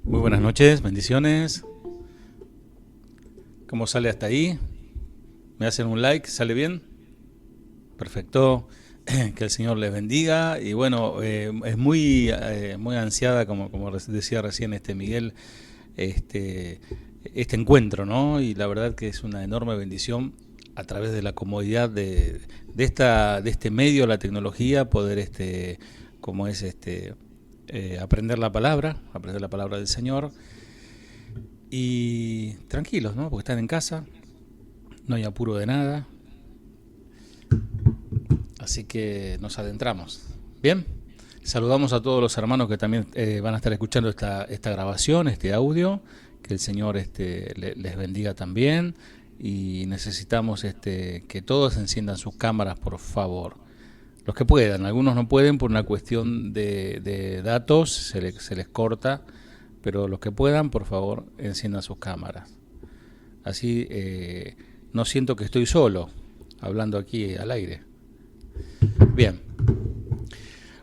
Muy buenas noches, bendiciones. ¿Cómo sale hasta ahí? ¿Me hacen un like? ¿Sale bien? Perfecto. Que el Señor les bendiga. Y bueno, es muy ansiada, como decía recién Miguel, este, este encuentro, ¿no? Y la verdad que es una enorme bendición a través de la comodidad de este medio, la tecnología, poder como es aprender la palabra del Señor. Y tranquilos, ¿no? Porque están en casa, no hay apuro de nada. Así que nos adentramos. Bien, saludamos a todos los hermanos que también van a estar escuchando esta grabación, este audio. Que el Señor les bendiga también. Y necesitamos que todos enciendan sus cámaras, por favor. Los que puedan, algunos no pueden por una cuestión de datos, se les corta. Pero los que puedan, por favor, enciendan sus cámaras. Así no siento que estoy solo, hablando aquí al aire. Bien,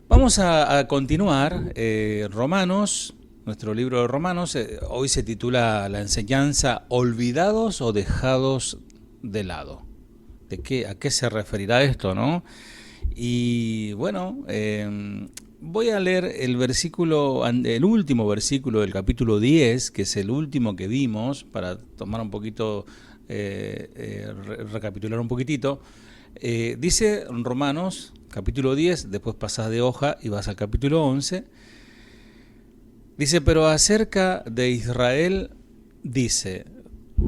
vamos a continuar. Romanos, nuestro libro de Romanos, hoy se titula La enseñanza olvidados o dejados de lado. ¿A qué se referirá esto, no? Y bueno, voy a leer el último versículo del capítulo 10, que es el último que vimos, para tomar un poquito, recapitular un poquitito. Dice Romanos, capítulo 10, después pasas de hoja y vas al capítulo 11. Dice, pero acerca de Israel, dice,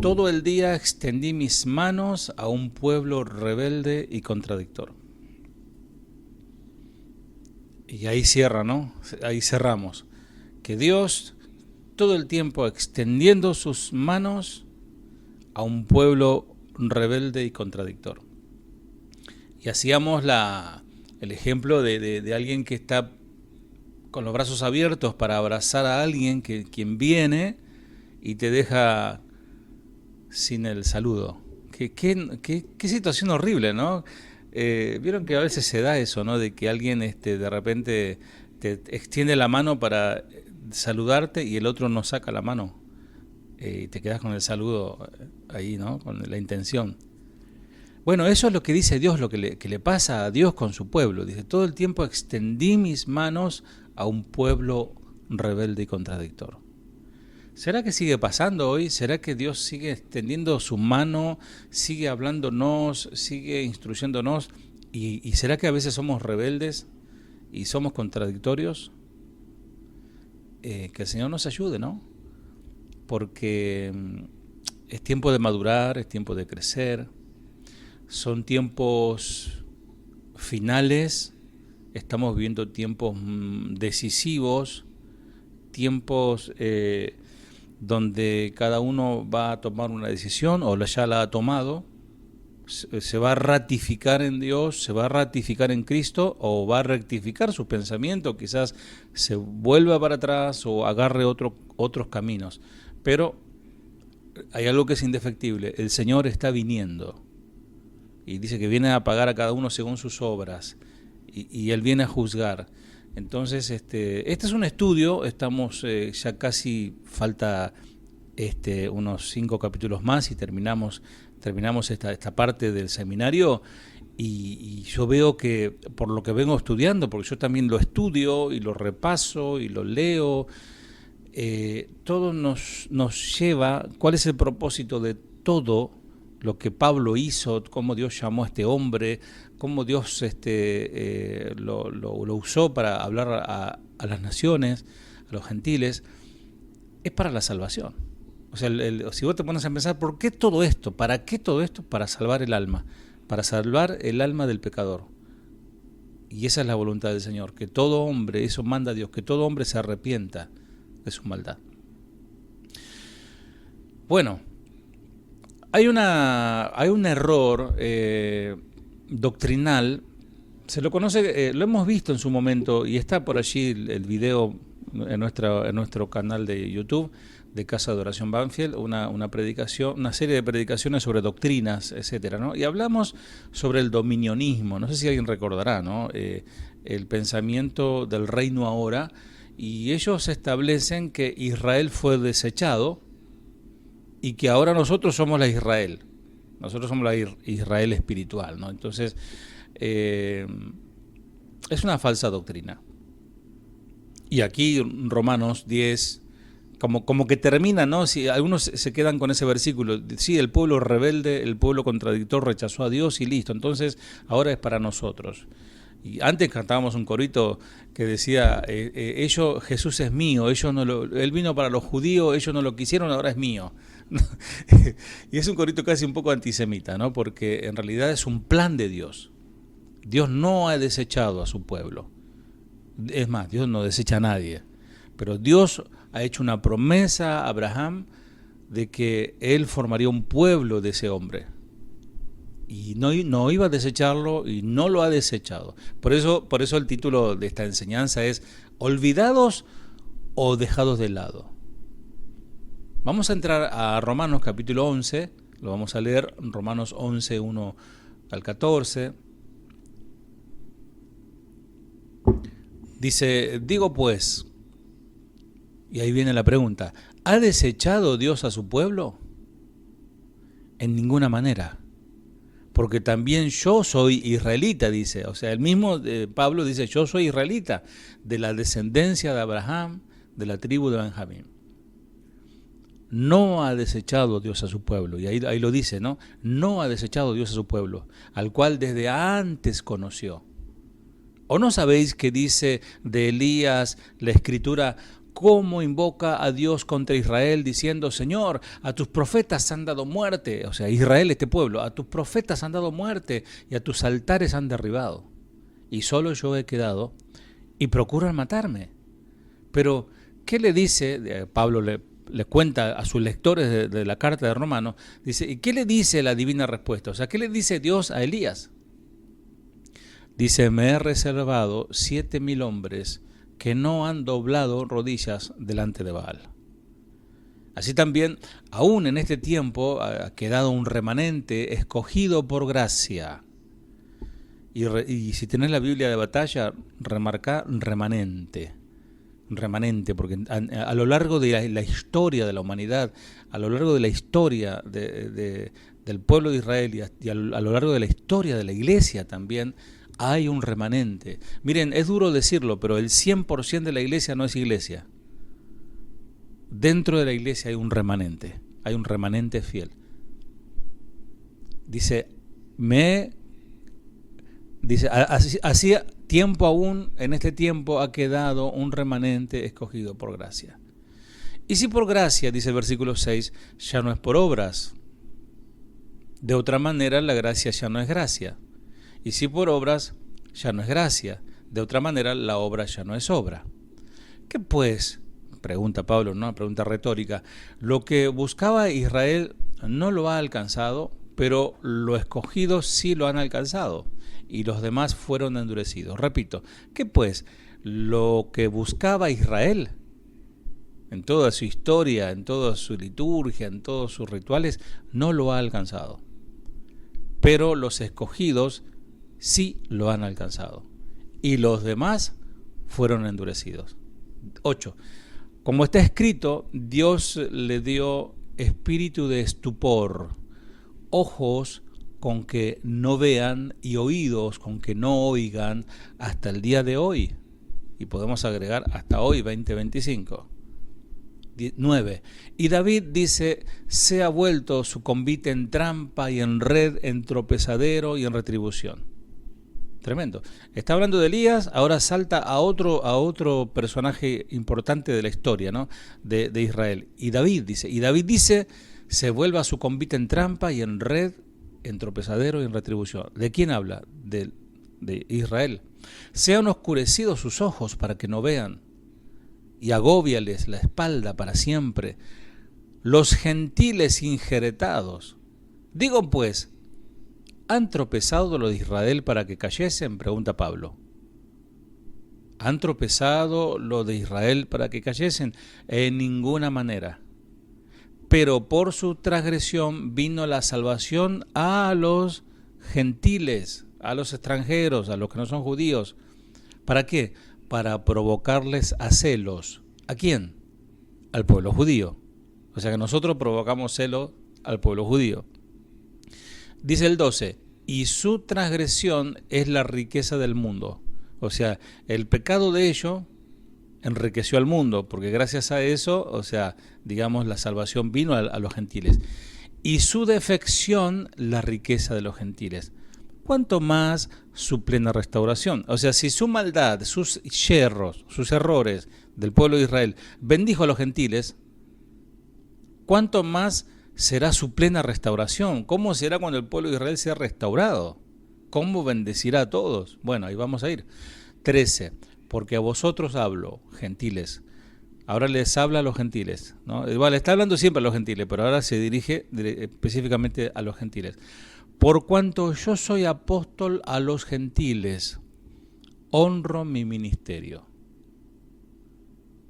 todo el día extendí mis manos a un pueblo rebelde y contradictor. Y ahí cierra, ¿no? Ahí cerramos. Que Dios todo el tiempo extendiendo sus manos a un pueblo rebelde y contradictor. Y hacíamos el ejemplo de alguien que está con los brazos abiertos para abrazar a alguien quien viene y te deja sin el saludo. Qué situación horrible, ¿no? Vieron que a veces se da eso, ¿no? De que alguien de repente te extiende la mano para saludarte y el otro no saca la mano. Y te quedas con el saludo ahí, ¿no? Con la intención. Bueno, eso es lo que dice Dios, lo que le pasa a Dios con su pueblo. Dice, todo el tiempo extendí mis manos a un pueblo rebelde y contradictor. ¿Será que sigue pasando hoy? ¿Será que Dios sigue extendiendo su mano, sigue hablándonos, sigue instruyéndonos? ¿Y será que a veces somos rebeldes y somos contradictorios? Que el Señor nos ayude, ¿no? Porque es tiempo de madurar, es tiempo de crecer. Son tiempos finales, estamos viviendo tiempos decisivos, tiempos donde cada uno va a tomar una decisión o ya la ha tomado, se va a ratificar en Dios, se va a ratificar en Cristo o va a rectificar su pensamiento, quizás se vuelva para atrás o agarre otros caminos. Pero hay algo que es indefectible, el Señor está viniendo y dice que viene a pagar a cada uno según sus obras y Él viene a juzgar. Entonces, este es un estudio, estamos ya casi, falta unos 5 capítulos más y terminamos esta parte del seminario y yo veo que, por lo que vengo estudiando, porque yo también lo estudio y lo repaso y lo leo, todo nos lleva, ¿cuál es el propósito de todo lo que Pablo hizo, cómo Dios llamó a este hombre, cómo Dios lo usó para hablar a las naciones, a los gentiles? Es para la salvación. O sea, si vos te pones a pensar, ¿por qué todo esto? ¿Para qué todo esto? Para salvar el alma, para salvar el alma del pecador. Y esa es la voluntad del Señor, que todo hombre, eso manda Dios, que todo hombre se arrepienta de su maldad. Bueno, hay un error doctrinal, se lo conoce, lo hemos visto en su momento y está por allí el video en nuestro canal de YouTube de Casa de Oración Banfield, una predicación, una serie de predicaciones sobre doctrinas, etcétera, ¿no? Y hablamos sobre el dominionismo, no sé si alguien recordará, ¿no? El pensamiento del reino ahora y ellos establecen que Israel fue desechado y que ahora nosotros somos la Israel. Nosotros somos la Israel espiritual, ¿no? Entonces, es una falsa doctrina. Y aquí Romanos 10, como que termina, ¿no? Si algunos se quedan con ese versículo, sí, el pueblo rebelde, el pueblo contradictor rechazó a Dios y listo, entonces ahora es para nosotros. Y antes cantábamos un corito que decía, Jesús es mío, él vino para los judíos, ellos no lo quisieron, ahora es mío. Y es un corito casi un poco antisemita, ¿no? Porque en realidad es un plan de Dios. Dios no ha desechado a su pueblo. Es más, Dios no desecha a nadie. Pero Dios ha hecho una promesa a Abraham de que él formaría un pueblo de ese hombre. Y no iba a desecharlo y no lo ha desechado. Por eso el título de esta enseñanza es ¿olvidados o dejados de lado? Vamos a entrar a Romanos capítulo 11, lo vamos a leer, Romanos 11, 1 al 14. Dice, digo pues, y ahí viene la pregunta, ¿ha desechado Dios a su pueblo? En ninguna manera, porque también yo soy israelita, dice, o sea, el mismo Pablo dice, yo soy israelita, de la descendencia de Abraham, de la tribu de Benjamín. No ha desechado Dios a su pueblo, y ahí lo dice, ¿no? No ha desechado Dios a su pueblo, al cual desde antes conoció. ¿O no sabéis que dice de Elías la Escritura, cómo invoca a Dios contra Israel, diciendo, Señor, a tus profetas han dado muerte, o sea, Israel, este pueblo, a tus profetas han dado muerte, y a tus altares han derribado, y solo yo he quedado, y procuran matarme? Pero, ¿qué le dice? Pablo le cuenta a sus lectores de la carta de Romanos, dice, ¿y qué le dice la divina respuesta? O sea, ¿qué le dice Dios a Elías? Dice, me he reservado 7,000 hombres que no han doblado rodillas delante de Baal. Así también, aún en este tiempo, ha quedado un remanente escogido por gracia. Y si tenés la Biblia de batalla, remarca remanente. Remanente, porque a lo largo de la historia de la humanidad, a lo largo de la historia del pueblo de Israel y a lo largo de la historia de la iglesia también, hay un remanente. Miren, es duro decirlo, pero el 100% de la iglesia no es iglesia. Dentro de la iglesia hay un remanente fiel. Dice, hacía tiempo aún, en este tiempo ha quedado un remanente escogido por gracia. Y si por gracia, dice el versículo 6, ya no es por obras, de otra manera la gracia ya no es gracia. Y si por obras, ya no es gracia. De otra manera, la obra ya no es obra. ¿Qué pues? Pregunta Pablo, ¿no? Pregunta retórica. Lo que buscaba Israel no lo ha alcanzado, pero los escogidos sí lo han alcanzado, y los demás fueron endurecidos. Repito, ¿qué pues? Lo que buscaba Israel, en toda su historia, en toda su liturgia, en todos sus rituales, no lo ha alcanzado. Pero los escogidos sí lo han alcanzado, y los demás fueron endurecidos. 8. Como está escrito, Dios le dio espíritu de estupor, ojos con que no vean y oídos con que no oigan hasta el día de hoy. Y podemos agregar hasta hoy, 2025. 9. Y David dice, se ha vuelto su convite en trampa y en red, en tropezadero y en retribución. Tremendo. Está hablando de Elías, ahora salta a otro personaje importante de la historia, ¿no? de Israel. Y David dice, se vuelve a su convite en trampa y en red, en tropezadero y en retribución. ¿De quién habla? De Israel. Sean oscurecidos sus ojos para que no vean, y agóbiales la espalda para siempre los gentiles injeretados. Digo pues, ¿han tropezado los de Israel para que cayesen? Pregunta Pablo. ¿Han tropezado los de Israel para que cayesen? En ninguna manera. Pero por su transgresión vino la salvación a los gentiles, a los extranjeros, a los que no son judíos. ¿Para qué? para provocarles a celos. ¿A quién? Al pueblo judío. O sea que nosotros provocamos celos al pueblo judío. Dice el 12, y su transgresión es la riqueza del mundo. O sea, el pecado de ellos enriqueció al mundo, porque gracias a eso, o sea, digamos, la salvación vino a los gentiles. Y su defección, la riqueza de los gentiles. ¿Cuánto más su plena restauración? O sea, si su maldad, sus yerros, sus errores del pueblo de Israel bendijo a los gentiles, ¿cuánto más será su plena restauración? ¿Cómo será cuando el pueblo de Israel sea restaurado? ¿Cómo bendecirá a todos? Bueno, ahí vamos a ir. 13. Porque a vosotros hablo, gentiles. Ahora les habla a los gentiles, ¿no? Igual está hablando siempre a los gentiles, pero ahora se dirige específicamente a los gentiles. Por cuanto yo soy apóstol a los gentiles, honro mi ministerio.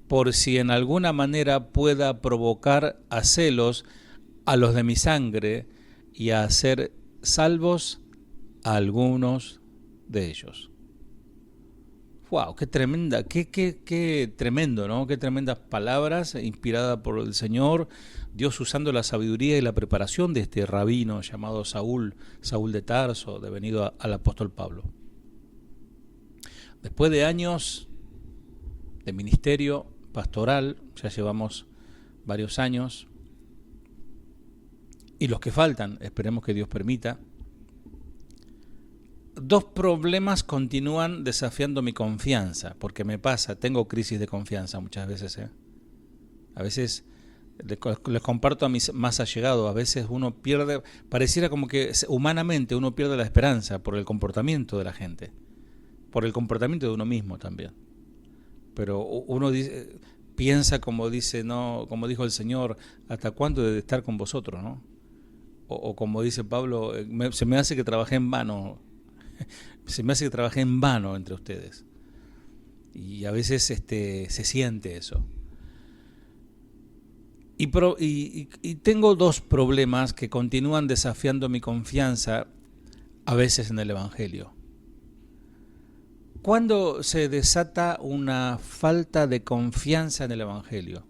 Por si en alguna manera pueda provocar a celos a los de mi sangre y a hacer salvos a algunos de ellos. ¡Wow! ¡Qué tremenda! ¡Qué tremendo! ¿No? ¡Qué tremendas palabras inspiradas por el Señor! Dios usando la sabiduría y la preparación de este rabino llamado Saúl de Tarso, devenido al apóstol Pablo. Después de años de ministerio pastoral, ya llevamos varios años, y los que faltan, esperemos que Dios permita, dos problemas continúan desafiando mi confianza, porque me pasa, tengo crisis de confianza muchas veces. A veces les comparto a mis más allegados, a veces uno pierde, pareciera como que humanamente uno pierde la esperanza por el comportamiento de la gente, por el comportamiento de uno mismo también. Pero uno piensa como dice, no, como dijo el Señor, ¿hasta cuándo he de estar con vosotros, no? O como dice Pablo, se me hace que trabajé en vano. Se me hace que trabajé en vano entre ustedes. Y a veces se siente eso. Y tengo dos problemas que continúan desafiando mi confianza a veces en el Evangelio. ¿Cuándo se desata una falta de confianza en el Evangelio?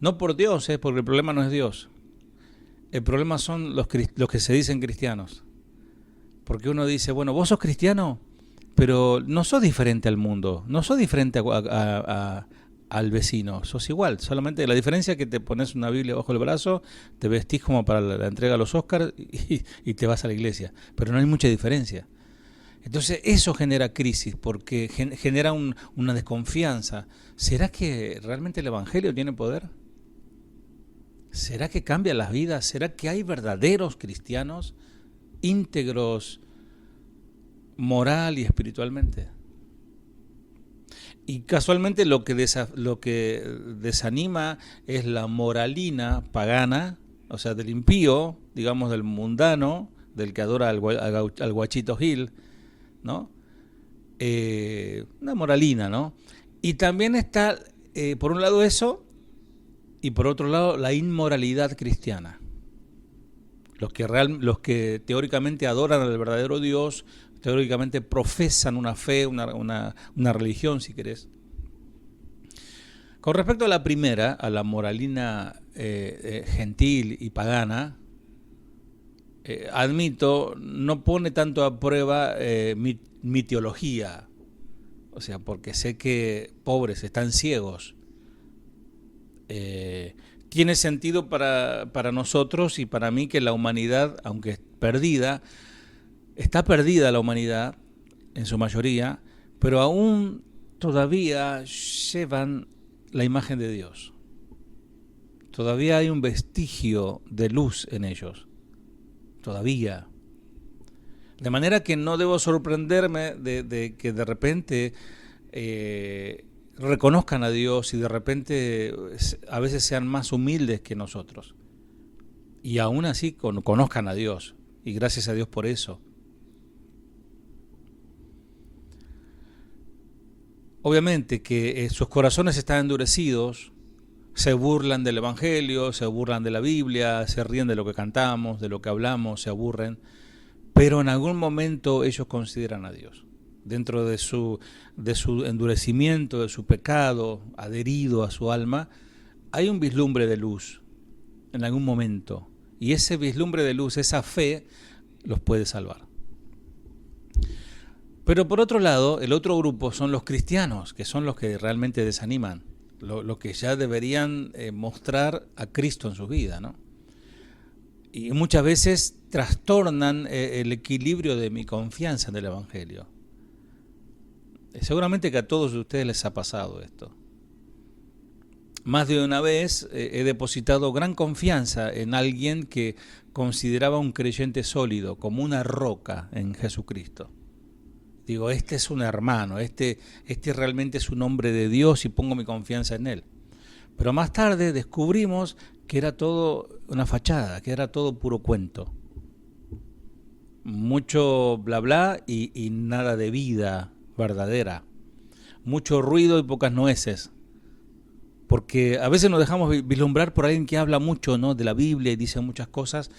No por Dios, porque el problema no es Dios. El problema son los que se dicen cristianos. Porque uno dice, bueno, vos sos cristiano, pero no sos diferente al mundo, no sos diferente al vecino, sos igual. Solamente la diferencia es que te pones una Biblia bajo el brazo, te vestís como para la entrega a los Oscars y te vas a la iglesia. Pero no hay mucha diferencia. Entonces eso genera crisis, porque genera una desconfianza. ¿Será que realmente el Evangelio tiene poder? ¿Será que cambia las vidas? ¿Será que hay verdaderos cristianos íntegros moral y espiritualmente? Y casualmente lo que desanima es la moralina pagana, o sea, del impío, digamos, del mundano, del que adora al guachito Gil, ¿no? Una moralina, ¿no? Y también está, por un lado eso, y por otro lado la inmoralidad cristiana. Los que teóricamente adoran al verdadero Dios, teóricamente profesan una fe, una religión, si querés. Con respecto a la primera, a la moralina gentil y pagana, admito, no pone tanto a prueba mi teología. O sea, porque sé que pobres están ciegos. Tiene sentido para nosotros y para mí que la humanidad, aunque es perdida, está perdida la humanidad en su mayoría, pero aún todavía llevan la imagen de Dios. Todavía hay un vestigio de luz en ellos. Todavía. De manera que no debo sorprenderme de que de repente reconozcan a Dios y de repente a veces sean más humildes que nosotros. Y aún así conozcan a Dios. Y gracias a Dios por eso. Obviamente que sus corazones están endurecidos, se burlan del Evangelio, se burlan de la Biblia, se ríen de lo que cantamos, de lo que hablamos, se aburren, pero en algún momento ellos consideran a Dios. dentro de su endurecimiento, de su pecado, adherido a su alma, hay un vislumbre de luz en algún momento. Y ese vislumbre de luz, esa fe, los puede salvar. Pero por otro lado, el otro grupo son los cristianos, que son los que realmente desaniman, los que ya deberían mostrar a Cristo en su vida, ¿no? Y muchas veces trastornan el equilibrio de mi confianza en el Evangelio. Seguramente que a todos ustedes les ha pasado esto. Más de una vez he depositado gran confianza en alguien que consideraba un creyente sólido, como una roca en Jesucristo. Digo, este es un hermano, este realmente es un hombre de Dios y pongo mi confianza en él. Pero más tarde descubrimos que era todo una fachada, que era todo puro cuento. Mucho bla bla y nada de vida verdadera. Mucho ruido y pocas nueces. Porque a veces nos dejamos vislumbrar por alguien que habla mucho, ¿no?, de la Biblia y dice muchas cosas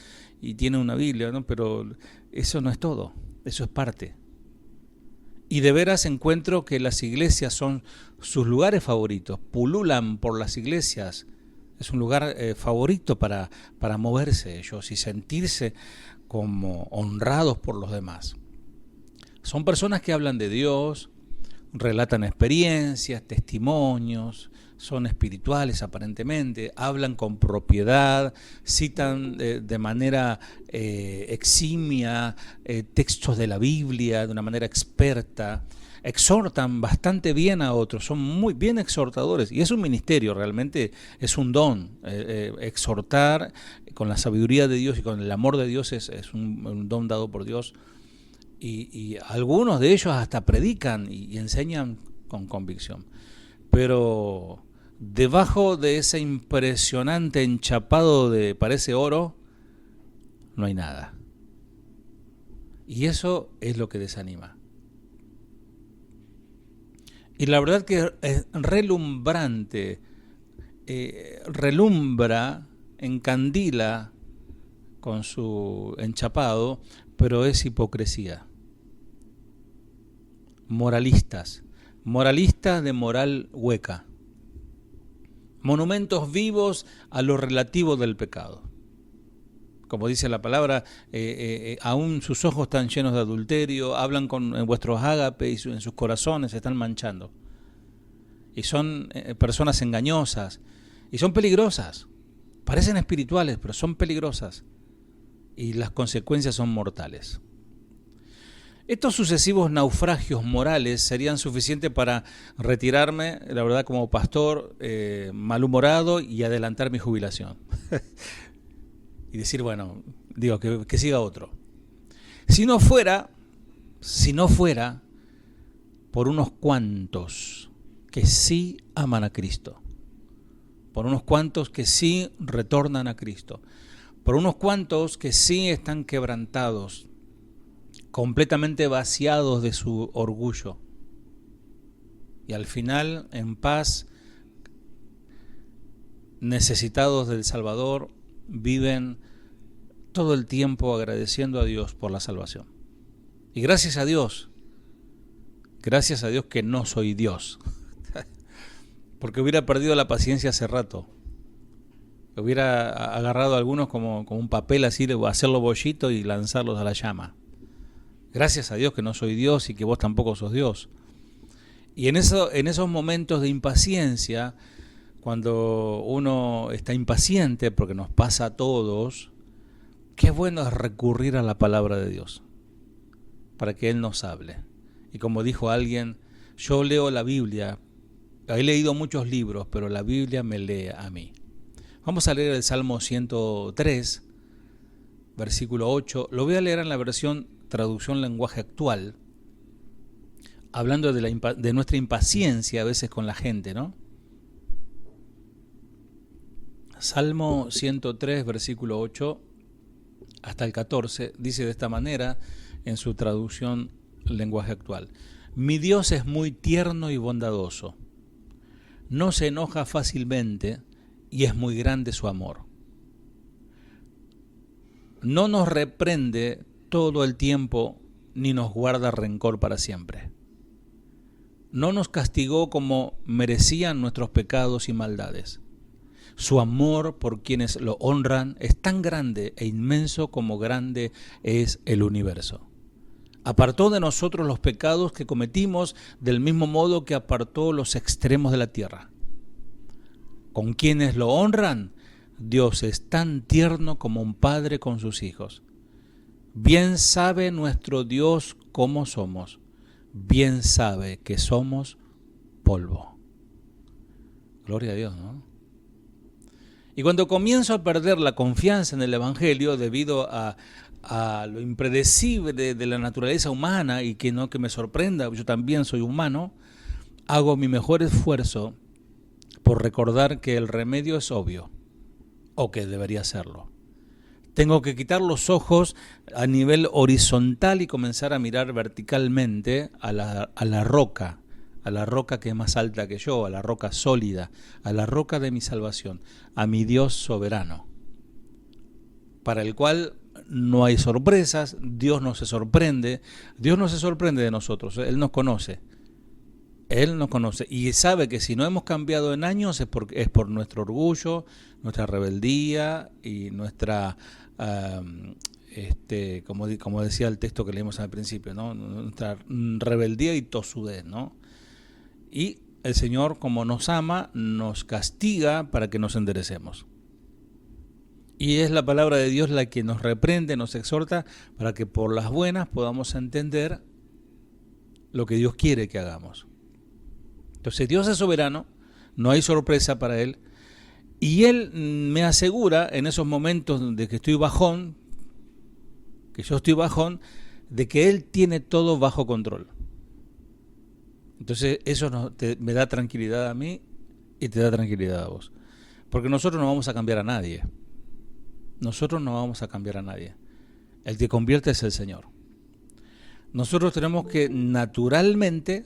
y tiene una Biblia, ¿no? Pero eso no es todo, eso es parte. Y de veras encuentro que las iglesias son sus lugares favoritos, pululan por las iglesias. Es un lugar favorito para moverse ellos y sentirse como honrados por los demás. Son personas que hablan de Dios, relatan experiencias, testimonios, son espirituales aparentemente, hablan con propiedad, citan de manera eximia textos de la Biblia, de una manera experta, exhortan bastante bien a otros, son muy bien exhortadores, y es un ministerio, realmente es un don. Exhortar con la sabiduría de Dios y con el amor de Dios es un don dado por Dios, y algunos de ellos hasta predican y enseñan con convicción. Pero debajo de ese impresionante enchapado de parece oro, no hay nada. Y eso es lo que desanima. Y la verdad que es relumbrante, relumbra, encandila con su enchapado, pero es hipocresía. Moralistas de moral hueca. Monumentos vivos a lo relativo del pecado. Como dice la palabra, aún sus ojos están llenos de adulterio, hablan con vuestros ágapes y en sus corazones se están manchando. Y son personas engañosas y son peligrosas. Parecen espirituales, pero son peligrosas. Y las consecuencias son mortales. Estos sucesivos naufragios morales serían suficientes para retirarme, la verdad, como pastor, malhumorado y adelantar mi jubilación. Y decir, bueno, digo, que siga otro. Si no fuera por unos cuantos que sí aman a Cristo, por unos cuantos que sí retornan a Cristo, por unos cuantos que sí están quebrantados, completamente vaciados de su orgullo, y al final en paz, necesitados del Salvador, viven todo el tiempo agradeciendo a Dios por la salvación. Y gracias a Dios que no soy Dios, porque hubiera perdido la paciencia hace rato. Hubiera agarrado a algunos como un papel así, hacerlo bollito y lanzarlos a la llama. Gracias a Dios que no soy Dios y que vos tampoco sos Dios. Y en esos momentos de impaciencia, cuando uno está impaciente, porque nos pasa a todos, qué bueno es recurrir a la palabra de Dios para que Él nos hable. Y como dijo alguien, yo leo la Biblia, he leído muchos libros, pero la Biblia me lee a mí. Vamos a leer el Salmo 103, versículo 8. Lo voy a leer en la versión traducción lenguaje actual, hablando de nuestra impaciencia a veces con la gente, ¿no? Salmo 103, versículo 8 hasta el 14, dice de esta manera en su traducción lenguaje actual: mi Dios es muy tierno y bondadoso, no se enoja fácilmente y es muy grande su amor. No nos reprende todo el tiempo ni nos guarda rencor para siempre. no nos castigó como merecían nuestros pecados y maldades. Su amor por quienes lo honran es tan grande e inmenso como grande es el universo. Apartó de nosotros los pecados que cometimos del mismo modo que apartó los extremos de la tierra. Con quienes lo honran, Dios es tan tierno como un padre con sus hijos. Bien sabe nuestro Dios cómo somos. Bien sabe que somos polvo. Gloria a Dios, ¿no? Y cuando comienzo a perder la confianza en el Evangelio debido a lo impredecible de la naturaleza humana y que no que me sorprenda, yo también soy humano, hago mi mejor esfuerzo por recordar que el remedio es obvio, o que debería serlo. Tengo que quitar los ojos a nivel horizontal y comenzar a mirar verticalmente a la roca que es más alta que yo, a la roca sólida, a la roca de mi salvación, a mi Dios soberano, para el cual no hay sorpresas. Dios no se sorprende de nosotros, Él nos conoce y sabe que si no hemos cambiado en años es por nuestro orgullo, nuestra rebeldía y nuestra, como decía el texto que leímos al principio, ¿no? Nuestra rebeldía y tosudez, ¿no? Y el Señor, como nos ama, nos castiga para que nos enderecemos. Y es la palabra de Dios la que nos reprende, nos exhorta, para que por las buenas podamos entender lo que Dios quiere que hagamos. Entonces Dios es soberano, no hay sorpresa para Él, y Él me asegura en esos momentos de que estoy bajón, de que Él tiene todo bajo control. Entonces eso me da tranquilidad a mí y te da tranquilidad a vos. Porque nosotros no vamos a cambiar a nadie. El que convierte es el Señor. Nosotros tenemos que naturalmente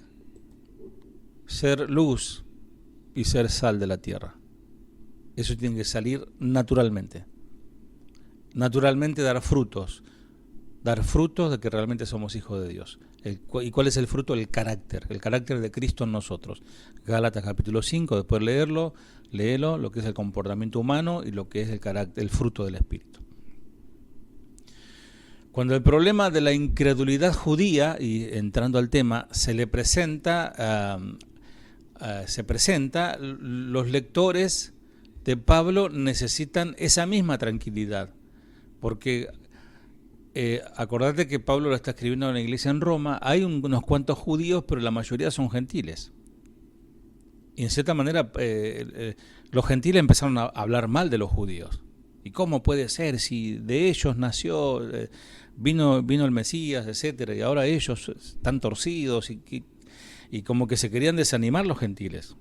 ser luz y ser sal de la tierra. Eso tiene que salir naturalmente. Naturalmente dar frutos de que realmente somos hijos de Dios. ¿Y cuál es el fruto? El carácter de Cristo en nosotros. Gálatas capítulo 5, después léelo, lo que es el comportamiento humano y lo que es el carácter, el fruto del Espíritu. Cuando el problema de la incredulidad judía, y entrando al tema, se presenta, los lectores de Pablo necesitan esa misma tranquilidad, porque acordate que Pablo lo está escribiendo en la iglesia en Roma, hay unos cuantos judíos, pero la mayoría son gentiles. Y en cierta manera los gentiles empezaron a hablar mal de los judíos. ¿Y cómo puede ser si de ellos nació, vino el Mesías, etcétera, y ahora ellos están torcidos y como que se querían desanimar los gentiles?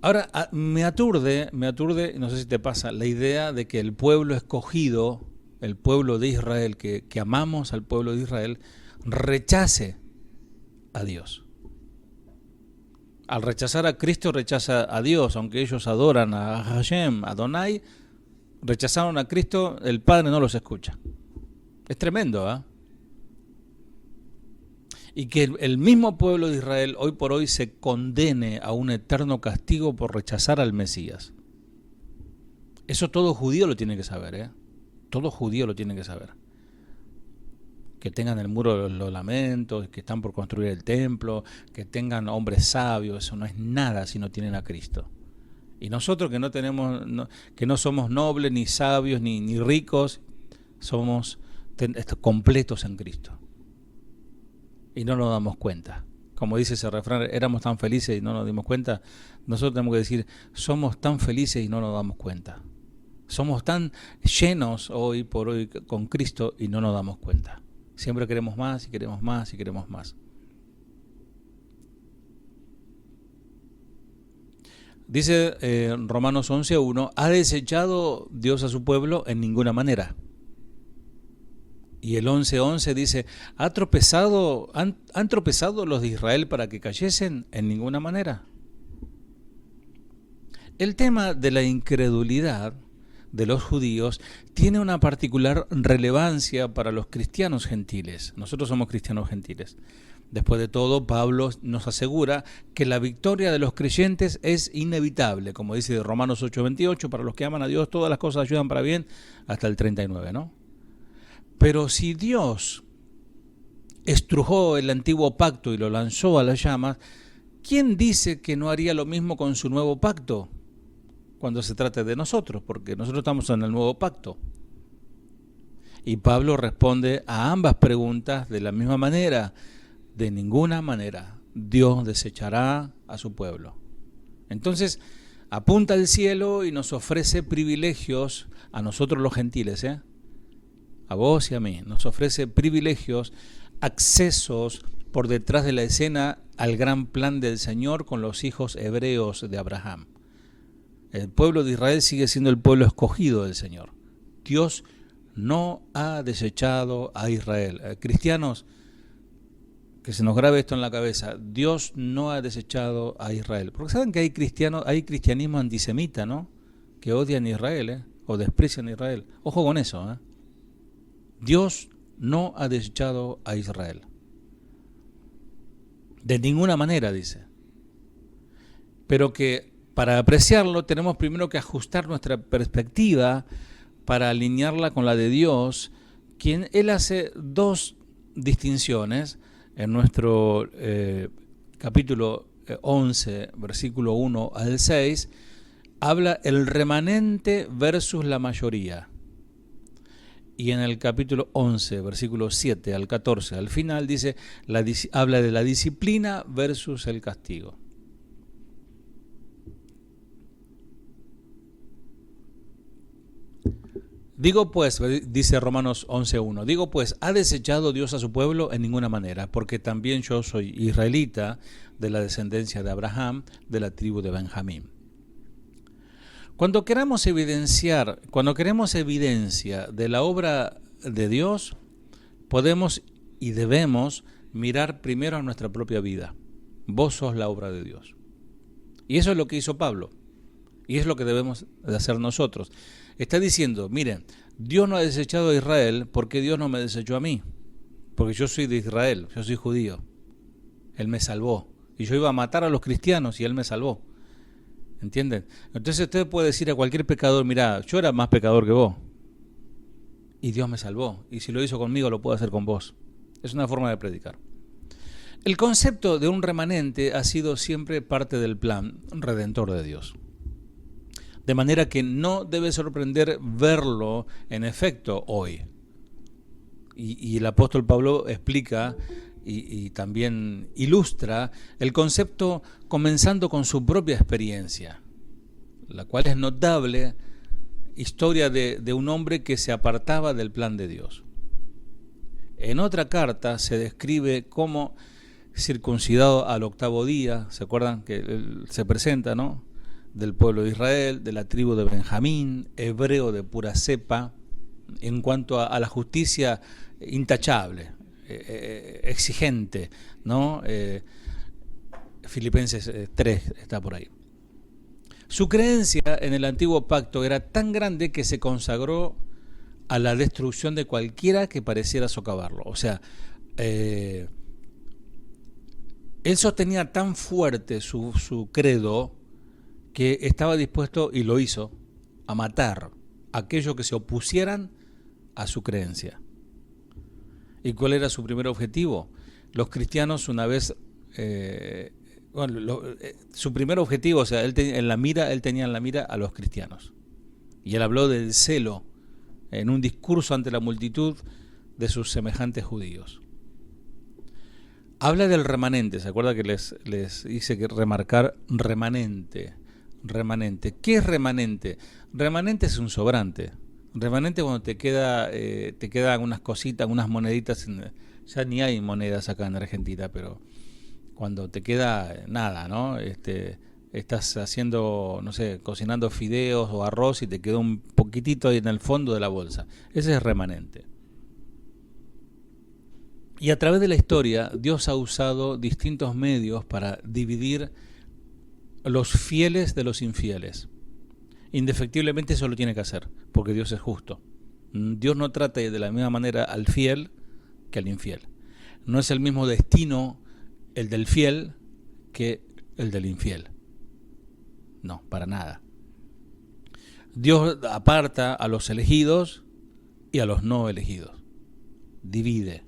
Ahora, me aturde, no sé si te pasa, la idea de que el pueblo escogido, el pueblo de Israel, que amamos al pueblo de Israel, rechace a Dios. Al rechazar a Cristo, rechaza a Dios, aunque ellos adoran a Hashem, a Adonai, rechazaron a Cristo, el Padre no los escucha. Es tremendo, ¿eh? Y que el mismo pueblo de Israel hoy por hoy se condene a un eterno castigo por rechazar al Mesías. Eso todo judío lo tiene que saber, ¿eh? Todo judío lo tiene que saber. Que tengan el muro de los lamentos, que están por construir el templo, que tengan hombres sabios, eso no es nada si no tienen a Cristo. Y nosotros que que no somos nobles, ni sabios, ni ricos, somos completos en Cristo. Y no nos damos cuenta. Como dice ese refrán, éramos tan felices y no nos dimos cuenta. Nosotros tenemos que decir, somos tan felices y no nos damos cuenta. Somos tan llenos hoy por hoy con Cristo y no nos damos cuenta. Siempre queremos más y queremos más y queremos más. Dice Romanos 11:1, ¿ha desechado Dios a su pueblo? En ninguna manera. Y el 11:11 dice, ¿han tropezado los de Israel para que cayesen? En ninguna manera. El tema de la incredulidad de los judíos tiene una particular relevancia para los cristianos gentiles. Nosotros somos cristianos gentiles. Después de todo, Pablo nos asegura que la victoria de los creyentes es inevitable, como dice Romanos 8:28, para los que aman a Dios todas las cosas ayudan para bien, hasta el 39, ¿no? Pero si Dios estrujó el antiguo pacto y lo lanzó a las llamas, ¿quién dice que no haría lo mismo con su nuevo pacto cuando se trate de nosotros? Porque nosotros estamos en el nuevo pacto. Y Pablo responde a ambas preguntas de la misma manera. De ninguna manera Dios desechará a su pueblo. Entonces apunta al cielo y nos ofrece privilegios a nosotros los gentiles, a vos y a mí. Nos ofrece privilegios, accesos por detrás de la escena al gran plan del Señor con los hijos hebreos de Abraham. El pueblo de Israel sigue siendo el pueblo escogido del Señor. Dios no ha desechado a Israel. Cristianos, que se nos grabe esto en la cabeza, Dios no ha desechado a Israel. Porque saben que hay cristianismo antisemita, ¿no? Que odian a Israel, o desprecian a Israel. Ojo con eso, Dios no ha desechado a Israel. De ninguna manera, dice. Pero que para apreciarlo tenemos primero que ajustar nuestra perspectiva para alinearla con la de Dios, quien Él hace dos distinciones en nuestro capítulo 11, versículo 1 al 6, habla el remanente versus la mayoría. Y en el capítulo 11, versículo 7 al 14, al final dice, habla de la disciplina versus el castigo. Digo pues, dice Romanos 11:1, digo pues, ¿ha desechado Dios a su pueblo? En ninguna manera, porque también yo soy israelita, de la descendencia de Abraham, de la tribu de Benjamín. Cuando queremos evidencia de la obra de Dios, podemos y debemos mirar primero a nuestra propia vida. Vos sos la obra de Dios. Y eso es lo que hizo Pablo. Y es lo que debemos de hacer nosotros. Está diciendo, miren, Dios no ha desechado a Israel porque Dios no me desechó a mí. Porque yo soy de Israel, yo soy judío. Él me salvó. Y yo iba a matar a los cristianos y Él me salvó. ¿Entienden? Entonces usted puede decir a cualquier pecador, mira, yo era más pecador que vos. Y Dios me salvó. Y si lo hizo conmigo, lo puede hacer con vos. Es una forma de predicar. El concepto de un remanente ha sido siempre parte del plan redentor de Dios. De manera que no debe sorprender verlo en efecto hoy. Y el apóstol Pablo explica y también ilustra el concepto comenzando con su propia experiencia, la cual es notable historia de un hombre que se apartaba del plan de Dios. En otra carta se describe como circuncidado al 8º día, ¿se acuerdan que él se presenta, no? Del pueblo de Israel, de la tribu de Benjamín, hebreo de pura cepa, en cuanto a la justicia intachable, exigente, ¿no? Filipenses 3 está por ahí. Su creencia en el antiguo pacto era tan grande que se consagró a la destrucción de cualquiera que pareciera socavarlo. O sea, él sostenía tan fuerte su credo que estaba dispuesto, y lo hizo, a matar a aquellos que se opusieran a su creencia. ¿Y cuál era su primer objetivo? Los cristianos, una vez, su primer objetivo, o sea, él tenía en la mira a los cristianos. Y él habló del celo en un discurso ante la multitud de sus semejantes judíos. Habla del remanente, ¿se acuerda que les hice que remarcar remanente? Remanente. ¿Qué es remanente? Remanente es un sobrante. Remanente cuando te queda unas cositas, unas moneditas, ya ni hay monedas acá en Argentina, pero cuando te queda nada, ¿no? Estás haciendo, no sé, cocinando fideos o arroz y te quedó un poquitito ahí en el fondo de la bolsa. Ese es remanente. Y a través de la historia, Dios ha usado distintos medios para dividir los fieles de los infieles. Indefectiblemente eso lo tiene que hacer, porque Dios es justo. Dios no trata de la misma manera al fiel que al infiel. No es el mismo destino el del fiel que el del infiel. No, para nada. Dios aparta a los elegidos y a los no elegidos. Divide.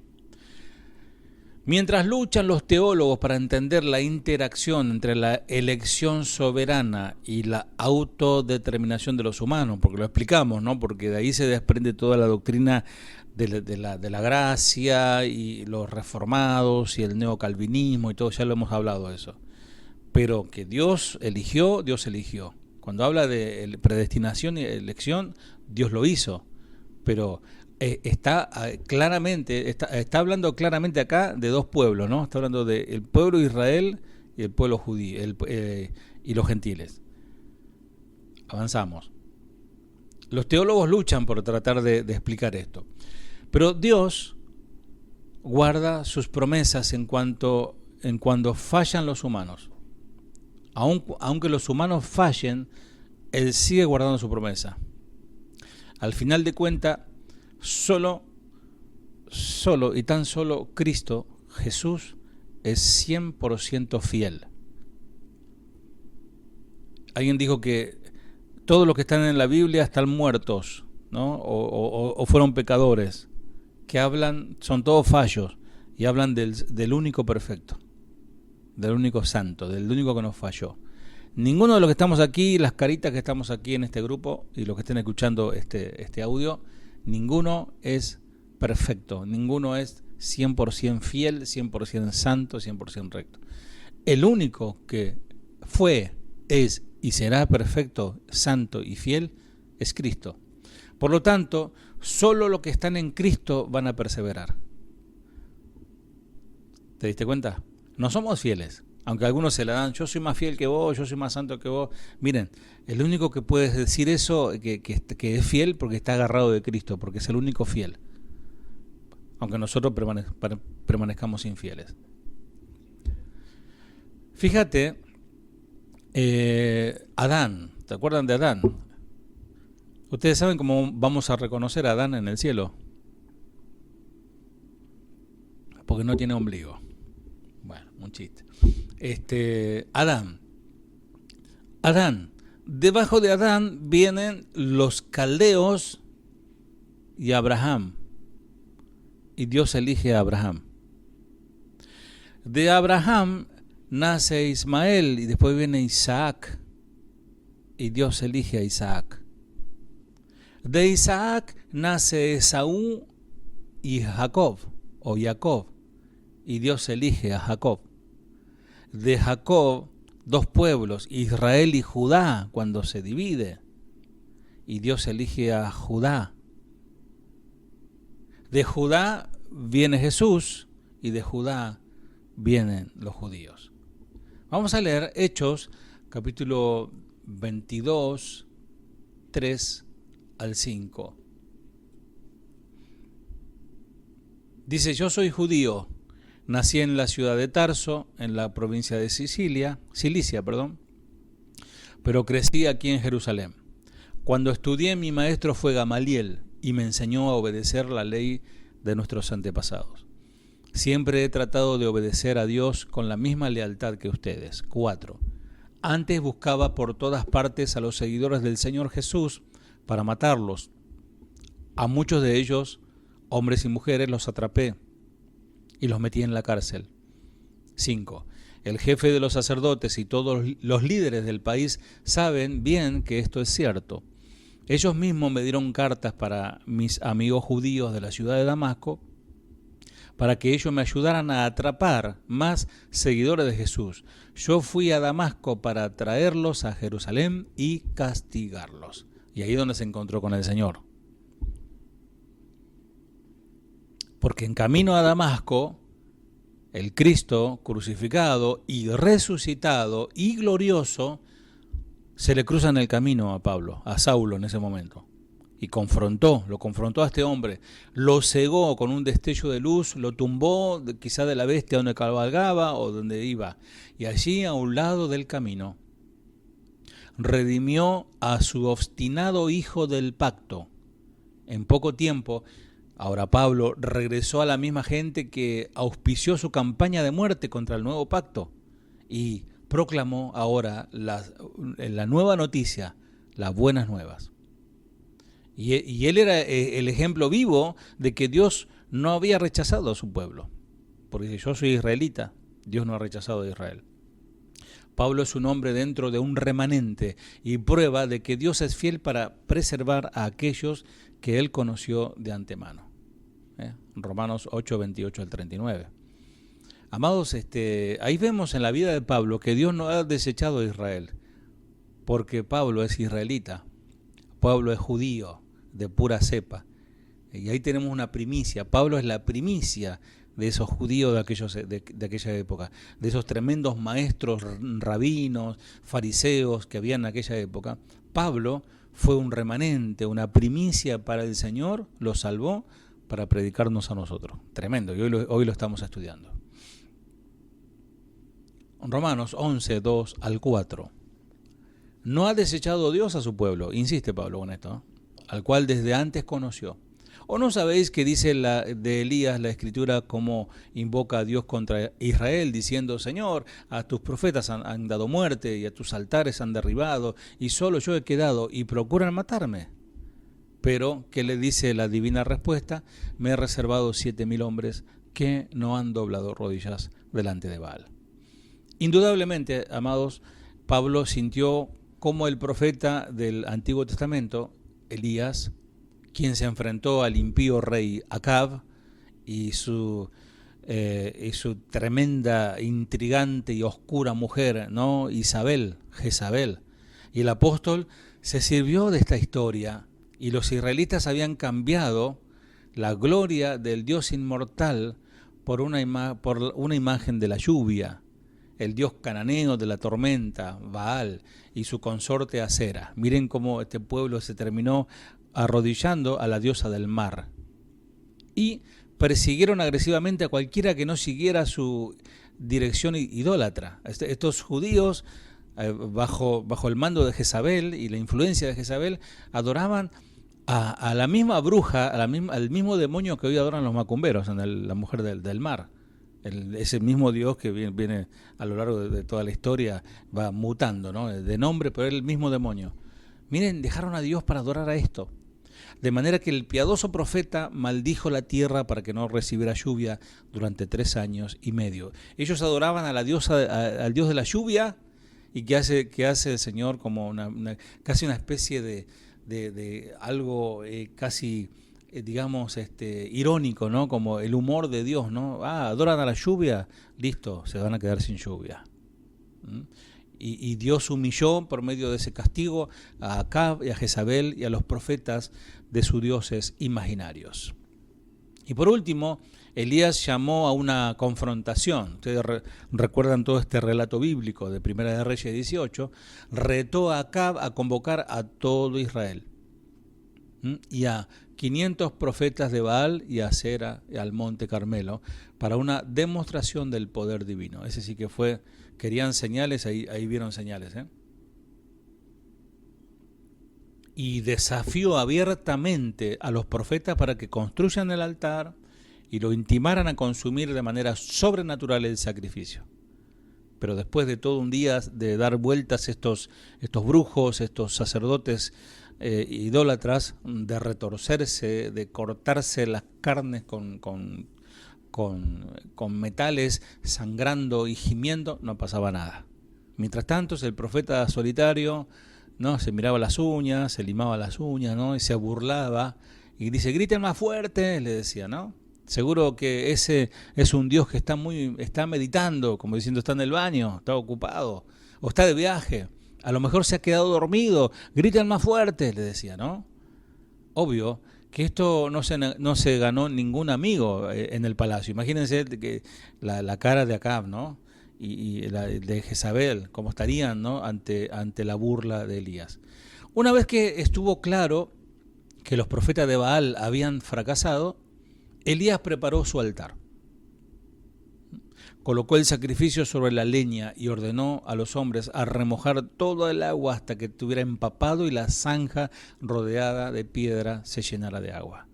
Mientras luchan los teólogos para entender la interacción entre la elección soberana y la autodeterminación de los humanos, porque lo explicamos, ¿no? Porque de ahí se desprende toda la doctrina de la gracia y los reformados y el neocalvinismo y todo, ya lo hemos hablado de eso. Pero que Dios eligió, Dios eligió. Cuando habla de predestinación y elección, Dios lo hizo, pero está hablando claramente acá de dos pueblos, ¿no? Está hablando del pueblo de Israel y el pueblo judío y los gentiles. Avanzamos. Los teólogos luchan por tratar de explicar esto, pero Dios guarda sus promesas en cuando fallan los humanos. Aunque los humanos fallen, Él sigue guardando su promesa. Al final de cuentas, solo y tan solo Cristo, Jesús, es 100% fiel. Alguien dijo que todos los que están en la Biblia están muertos, ¿no? O fueron pecadores, que hablan, son todos fallos, y hablan del único perfecto, del único santo, del único que nos falló. Ninguno de los que estamos aquí, las caritas que estamos aquí en este grupo y los que estén escuchando este audio, ninguno es perfecto, ninguno es 100% fiel, 100% santo, 100% recto. El único que fue, es y será perfecto, santo y fiel es Cristo. Por lo tanto, solo los que están en Cristo van a perseverar. ¿Te diste cuenta? No somos fieles, aunque algunos se la dan, yo soy más fiel que vos, yo soy más santo que vos. Miren, el único que puede decir eso, que es fiel, porque está agarrado de Cristo, porque es el único fiel, aunque nosotros permanezcamos infieles. Fíjate, Adán, ¿te acuerdan de Adán? ¿Ustedes saben cómo vamos a reconocer a Adán en el cielo? Porque no tiene ombligo. Bueno, un chiste. Adán, debajo de Adán vienen los caldeos y Abraham, y Dios elige a Abraham. De Abraham nace Ismael y después viene Isaac, y Dios elige a Isaac. De Isaac nace Esaú y Jacob, y Dios elige a Jacob. De Jacob, dos pueblos, Israel y Judá, cuando se divide, y Dios elige a Judá. De Judá viene Jesús, y de Judá vienen los judíos. Vamos a leer Hechos, capítulo 22, 3 al 5. Dice: yo soy judío, nací en la ciudad de Tarso, en la provincia de Cilicia, pero crecí aquí en Jerusalén. Cuando estudié, mi maestro fue Gamaliel y me enseñó a obedecer la ley de nuestros antepasados. Siempre he tratado de obedecer a Dios con la misma lealtad que ustedes. 4. Antes buscaba por todas partes a los seguidores del Señor Jesús para matarlos. A muchos de ellos, hombres y mujeres, los atrapé y los metí en la cárcel. 5. El jefe de los sacerdotes y todos los líderes del país saben bien que esto es cierto. Ellos mismos me dieron cartas para mis amigos judíos de la ciudad de Damasco, para que ellos me ayudaran a atrapar más seguidores de Jesús. Yo fui a Damasco para traerlos a Jerusalén y castigarlos. Y ahí es donde se encontró con el Señor. Porque en camino a Damasco, el Cristo crucificado y resucitado y glorioso se le cruza en el camino a Pablo, a Saulo en ese momento. Y lo confrontó a este hombre, lo cegó con un destello de luz, lo tumbó quizá de la bestia donde cabalgaba o donde iba. Y allí a un lado del camino redimió a su obstinado hijo del pacto. En poco tiempo Ahora Pablo regresó a la misma gente que auspició su campaña de muerte contra el nuevo pacto y proclamó ahora la nueva noticia, las buenas nuevas. Y él era el ejemplo vivo de que Dios no había rechazado a su pueblo. Porque dice, yo soy israelita, Dios no ha rechazado a Israel. Pablo es un hombre dentro de un remanente y prueba de que Dios es fiel para preservar a aquellos que él conoció de antemano. Romanos 8, 28 al 39. Amados, ahí vemos en la vida de Pablo que Dios no ha desechado a Israel, porque Pablo es israelita, Pablo es judío de pura cepa. Y ahí tenemos una primicia. Pablo es la primicia de esos judíos de aquella época, de esos tremendos maestros, rabinos, fariseos que había en aquella época. Pablo fue un remanente, una primicia para el Señor, lo salvó para predicarnos a nosotros. Tremendo, y hoy lo estamos estudiando. Romanos 11, 2 al 4. No ha desechado Dios a su pueblo, insiste Pablo con esto, al cual desde antes conoció. ¿O no sabéis que dice de Elías la Escritura cómo invoca a Dios contra Israel, diciendo, Señor, a tus profetas han dado muerte y a tus altares han derribado, y solo yo he quedado y procuran matarme? Pero, ¿qué le dice la divina respuesta? Me he reservado 7,000 hombres que no han doblado rodillas delante de Baal. Indudablemente, amados, Pablo sintió como el profeta del Antiguo Testamento, Elías, quien se enfrentó al impío rey Acab y su tremenda, intrigante y oscura mujer, ¿no? Jezabel. Y el apóstol se sirvió de esta historia, y los israelitas habían cambiado la gloria del Dios inmortal por una imagen de la lluvia, el dios cananeo de la tormenta, Baal, y su consorte Acera. Miren cómo este pueblo se terminó arrodillando a la diosa del mar. Y persiguieron agresivamente a cualquiera que no siguiera su dirección idólatra. Estos judíos, bajo el mando de Jezabel y la influencia de Jezabel, adoraban a la misma bruja, al mismo demonio que hoy adoran los macumberos, la mujer del mar. Ese mismo Dios que viene a lo largo de toda la historia, va mutando, ¿no? De nombre, pero es el mismo demonio. Miren, dejaron a Dios para adorar a esto. De manera que el piadoso profeta maldijo la tierra para que no recibiera lluvia durante 3 años y medio. Ellos adoraban a la diosa, al Dios de la lluvia, y que hace el Señor como casi una especie de algo casi, digamos, irónico, ¿no? Como el humor de Dios, ¿no? Adoran a la lluvia, listo, se van a quedar sin lluvia. Y Dios humilló por medio de ese castigo a Acab y a Jezabel y a los profetas de sus dioses imaginarios. Y por último, Elías llamó a una confrontación. Ustedes recuerdan todo este relato bíblico de Primera de Reyes 18. Retó a Acab a convocar a todo Israel y a 500 profetas de Baal y a Acera al monte Carmelo para una demostración del poder divino. Ese sí que fue, querían señales, ahí vieron señales. Y desafió abiertamente a los profetas para que construyan el altar y lo intimaran a consumir de manera sobrenatural el sacrificio. Pero después de todo un día de dar vueltas estos brujos, estos sacerdotes idólatras, de retorcerse, de cortarse las carnes con metales, sangrando y gimiendo, no pasaba nada. Mientras tanto, el profeta solitario, ¿no? Se miraba las uñas, se limaba las uñas, ¿no? Y se burlaba y dice, griten más fuerte, le decía, ¿no? Seguro que ese es un Dios que está meditando, como diciendo, está en el baño, está ocupado, o está de viaje, a lo mejor se ha quedado dormido, griten más fuerte, le decía, ¿no? Obvio que esto no se ganó ningún amigo en el palacio. Imagínense que la cara de Acab, ¿no? Y la de Jezabel, cómo estarían, ¿no? ante la burla de Elías. Una vez que estuvo claro que los profetas de Baal habían fracasado, Elías preparó su altar. Colocó el sacrificio sobre la leña y ordenó a los hombres a remojar todo el agua hasta que estuviera empapado y la zanja rodeada de piedra se llenara de agua.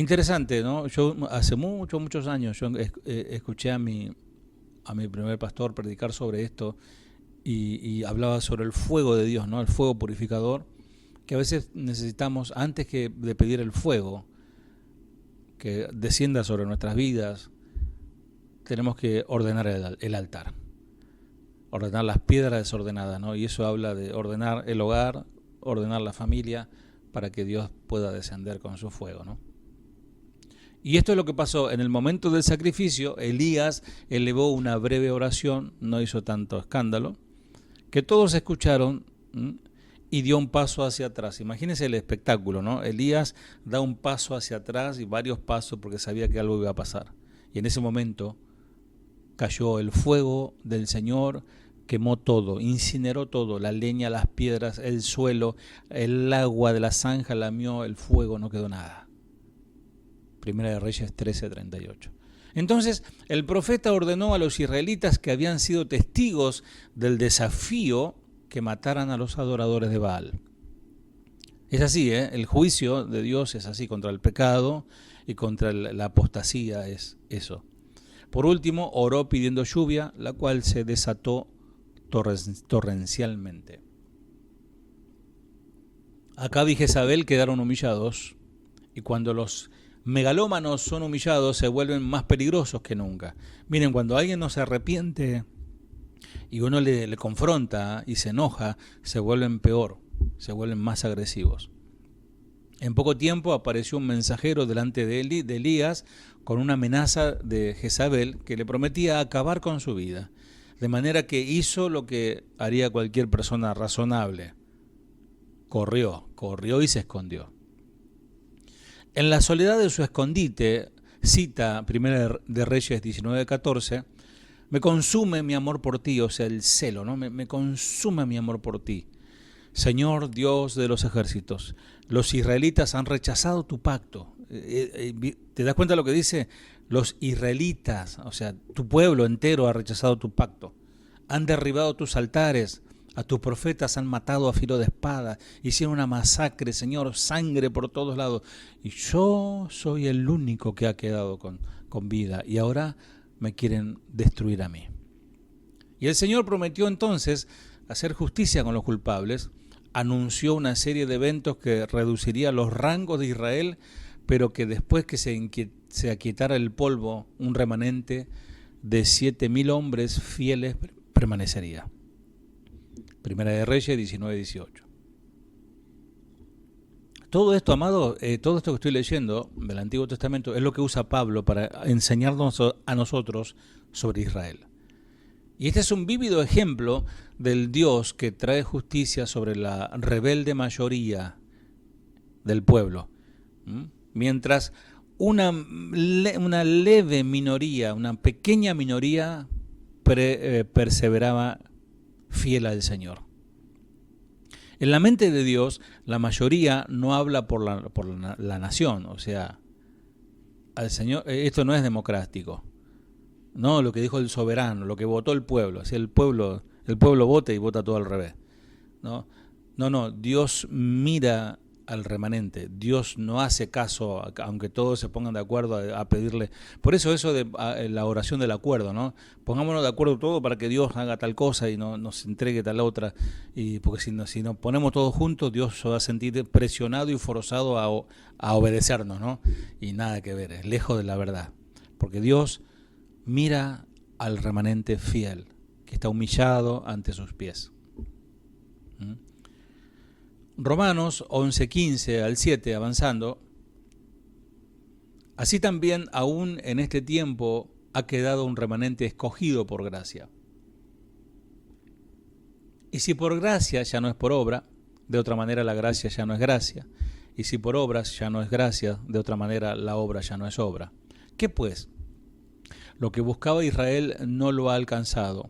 Interesante, ¿no? Yo hace muchos años yo escuché a mi primer pastor predicar sobre esto y hablaba sobre el fuego de Dios, ¿no? El fuego purificador, que a veces necesitamos, antes que de pedir el fuego que descienda sobre nuestras vidas, tenemos que ordenar el altar, ordenar las piedras desordenadas, ¿no? Y eso habla de ordenar el hogar, ordenar la familia, para que Dios pueda descender con su fuego, ¿no? Y esto es lo que pasó en el momento del sacrificio. Elías elevó una breve oración, no hizo tanto escándalo, que todos escucharon, y dio un paso hacia atrás. Imagínense el espectáculo, ¿no? Elías da un paso hacia atrás y varios pasos porque sabía que algo iba a pasar. Y en ese momento cayó el fuego del Señor, quemó todo, incineró todo, la leña, las piedras, el suelo, el agua de la zanja lamió el fuego, no quedó nada. Primera de Reyes 13:38. Entonces el profeta ordenó a los israelitas que habían sido testigos del desafío que mataran a los adoradores de Baal. Es así, el juicio de Dios es así contra el pecado y contra la apostasía, es eso. Por último, oró pidiendo lluvia, la cual se desató torrencialmente. Acab y Jezabel quedaron humillados, y cuando los megalómanos son humillados se vuelven más peligrosos que nunca. Miren, cuando alguien no se arrepiente y uno le confronta y se enoja, se vuelven peor, se vuelven más agresivos. En poco tiempo apareció un mensajero delante de Elías con una amenaza de Jezabel que le prometía acabar con su vida, de manera que hizo lo que haría cualquier persona razonable. Corrió y se escondió. En la soledad de su escondite, cita Primera de Reyes 19:14, me consume mi amor por ti, o sea, el celo, ¿no? Me consume mi amor por ti. Señor Dios de los ejércitos, los israelitas han rechazado tu pacto. ¿Te das cuenta de lo que dice? Los israelitas, o sea, tu pueblo entero ha rechazado tu pacto. Han derribado tus altares, a tus profetas han matado a filo de espada, hicieron una masacre, Señor, sangre por todos lados. Y yo soy el único que ha quedado con vida, y ahora me quieren destruir a mí. Y el Señor prometió entonces hacer justicia con los culpables, anunció una serie de eventos que reduciría los rangos de Israel, pero que después que se aquietara el polvo, un remanente de 7.000 hombres fieles permanecería. Primera de Reyes 19:18. Todo esto, amado, todo esto que estoy leyendo del Antiguo Testamento es lo que usa Pablo para enseñarnos a nosotros sobre Israel. Y este es un vívido ejemplo del Dios que trae justicia sobre la rebelde mayoría del pueblo. Mientras una leve minoría, una pequeña minoría perseveraba fiel al Señor. En la mente de Dios, la mayoría no habla por la nación, o sea, al Señor, esto no es democrático. No, lo que dijo el soberano, lo que votó el pueblo. Así el pueblo vota y vota todo al revés. No, Dios mira al remanente. Dios no hace caso, aunque todos se pongan de acuerdo a pedirle. Por eso de la oración del acuerdo, ¿no? Pongámonos de acuerdo todo para que Dios haga tal cosa y no nos entregue tal otra. Y porque si nos ponemos todos juntos, Dios se va a sentir presionado y forzado a obedecernos, ¿no? Y nada que ver, es lejos de la verdad. Porque Dios mira al remanente fiel, que está humillado ante sus pies. Romanos 11:15 al 7, avanzando. Así también aún en este tiempo ha quedado un remanente escogido por gracia. Y si por gracia ya no es por obra, de otra manera la gracia ya no es gracia. Y si por obras ya no es gracia, de otra manera la obra ya no es obra. ¿Qué pues? Lo que buscaba Israel no lo ha alcanzado,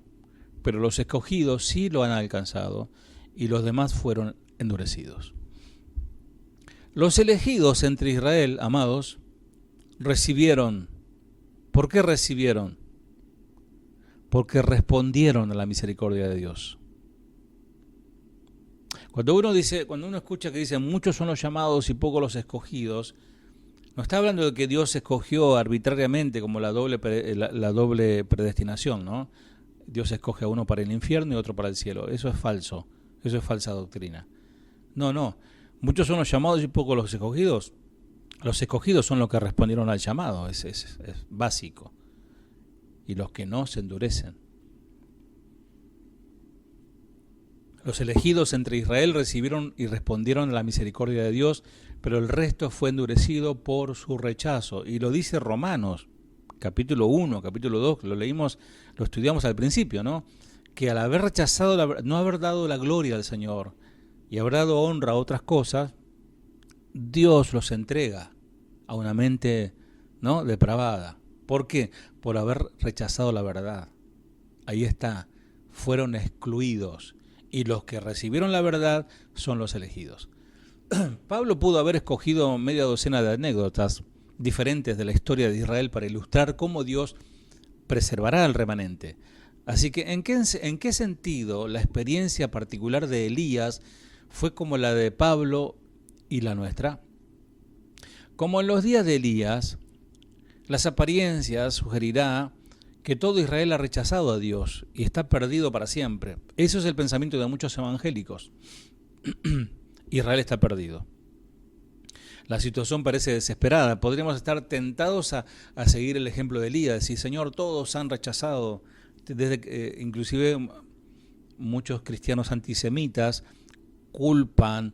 pero los escogidos sí lo han alcanzado, y los demás fueron endurecidos. Los elegidos entre Israel, amados, recibieron. ¿Por qué recibieron? Porque respondieron a la misericordia de Dios. Cuando uno escucha que dice muchos son los llamados y pocos los escogidos, No está hablando de que Dios escogió arbitrariamente como la doble predestinación, ¿no? Dios escoge a uno para el infierno y otro para el cielo. Eso es falso, eso es falsa doctrina. No, no. Muchos son los llamados y pocos los escogidos. Los escogidos son los que respondieron al llamado, es básico. Y los que no se endurecen. Los elegidos entre Israel recibieron y respondieron a la misericordia de Dios, pero el resto fue endurecido por su rechazo. Y lo dice Romanos, capítulo 1, capítulo 2, lo leímos, lo estudiamos al principio, ¿no? Que al haber rechazado, no haber dado la gloria al Señor y haber dado honra a otras cosas, Dios los entrega a una mente, ¿no?, depravada. ¿Por qué? Por haber rechazado la verdad. Ahí está, fueron excluidos. Y los que recibieron la verdad son los elegidos. Pablo pudo haber escogido media docena de anécdotas diferentes de la historia de Israel para ilustrar cómo Dios preservará al remanente. Así que, ¿en qué sentido la experiencia particular de Elías fue como la de Pablo y la nuestra? Como en los días de Elías, las apariencias sugerirá que todo Israel ha rechazado a Dios y está perdido para siempre. Eso es el pensamiento de muchos evangélicos. Israel está perdido. La situación parece desesperada. Podríamos estar tentados a seguir el ejemplo de Elías, decir, Señor, todos han rechazado. Inclusive muchos cristianos antisemitas culpan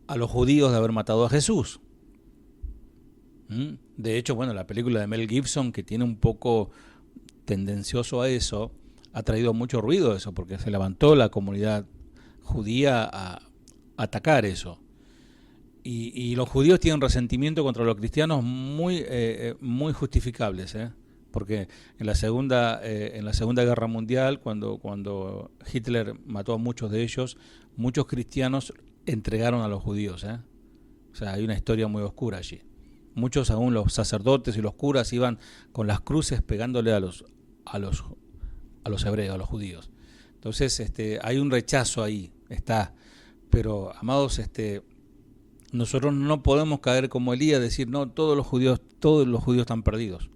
a los judíos de haber matado a Jesús. De hecho, bueno, la película de Mel Gibson, que tiene un poco tendencioso a eso, ha traído mucho ruido eso, porque se levantó la comunidad judía a atacar eso. Y los judíos tienen resentimiento contra los cristianos muy justificables, porque en la segunda Guerra Mundial, cuando Hitler mató a muchos de ellos, muchos cristianos entregaron a los judíos. O sea, hay una historia muy oscura allí. Muchos, aún los sacerdotes y los curas, iban con las cruces pegándole a los hebreos, a los judíos. Entonces, hay un rechazo ahí, está. Pero, amados, nosotros no podemos caer como Elías, decir, no, todos los judíos están perdidos.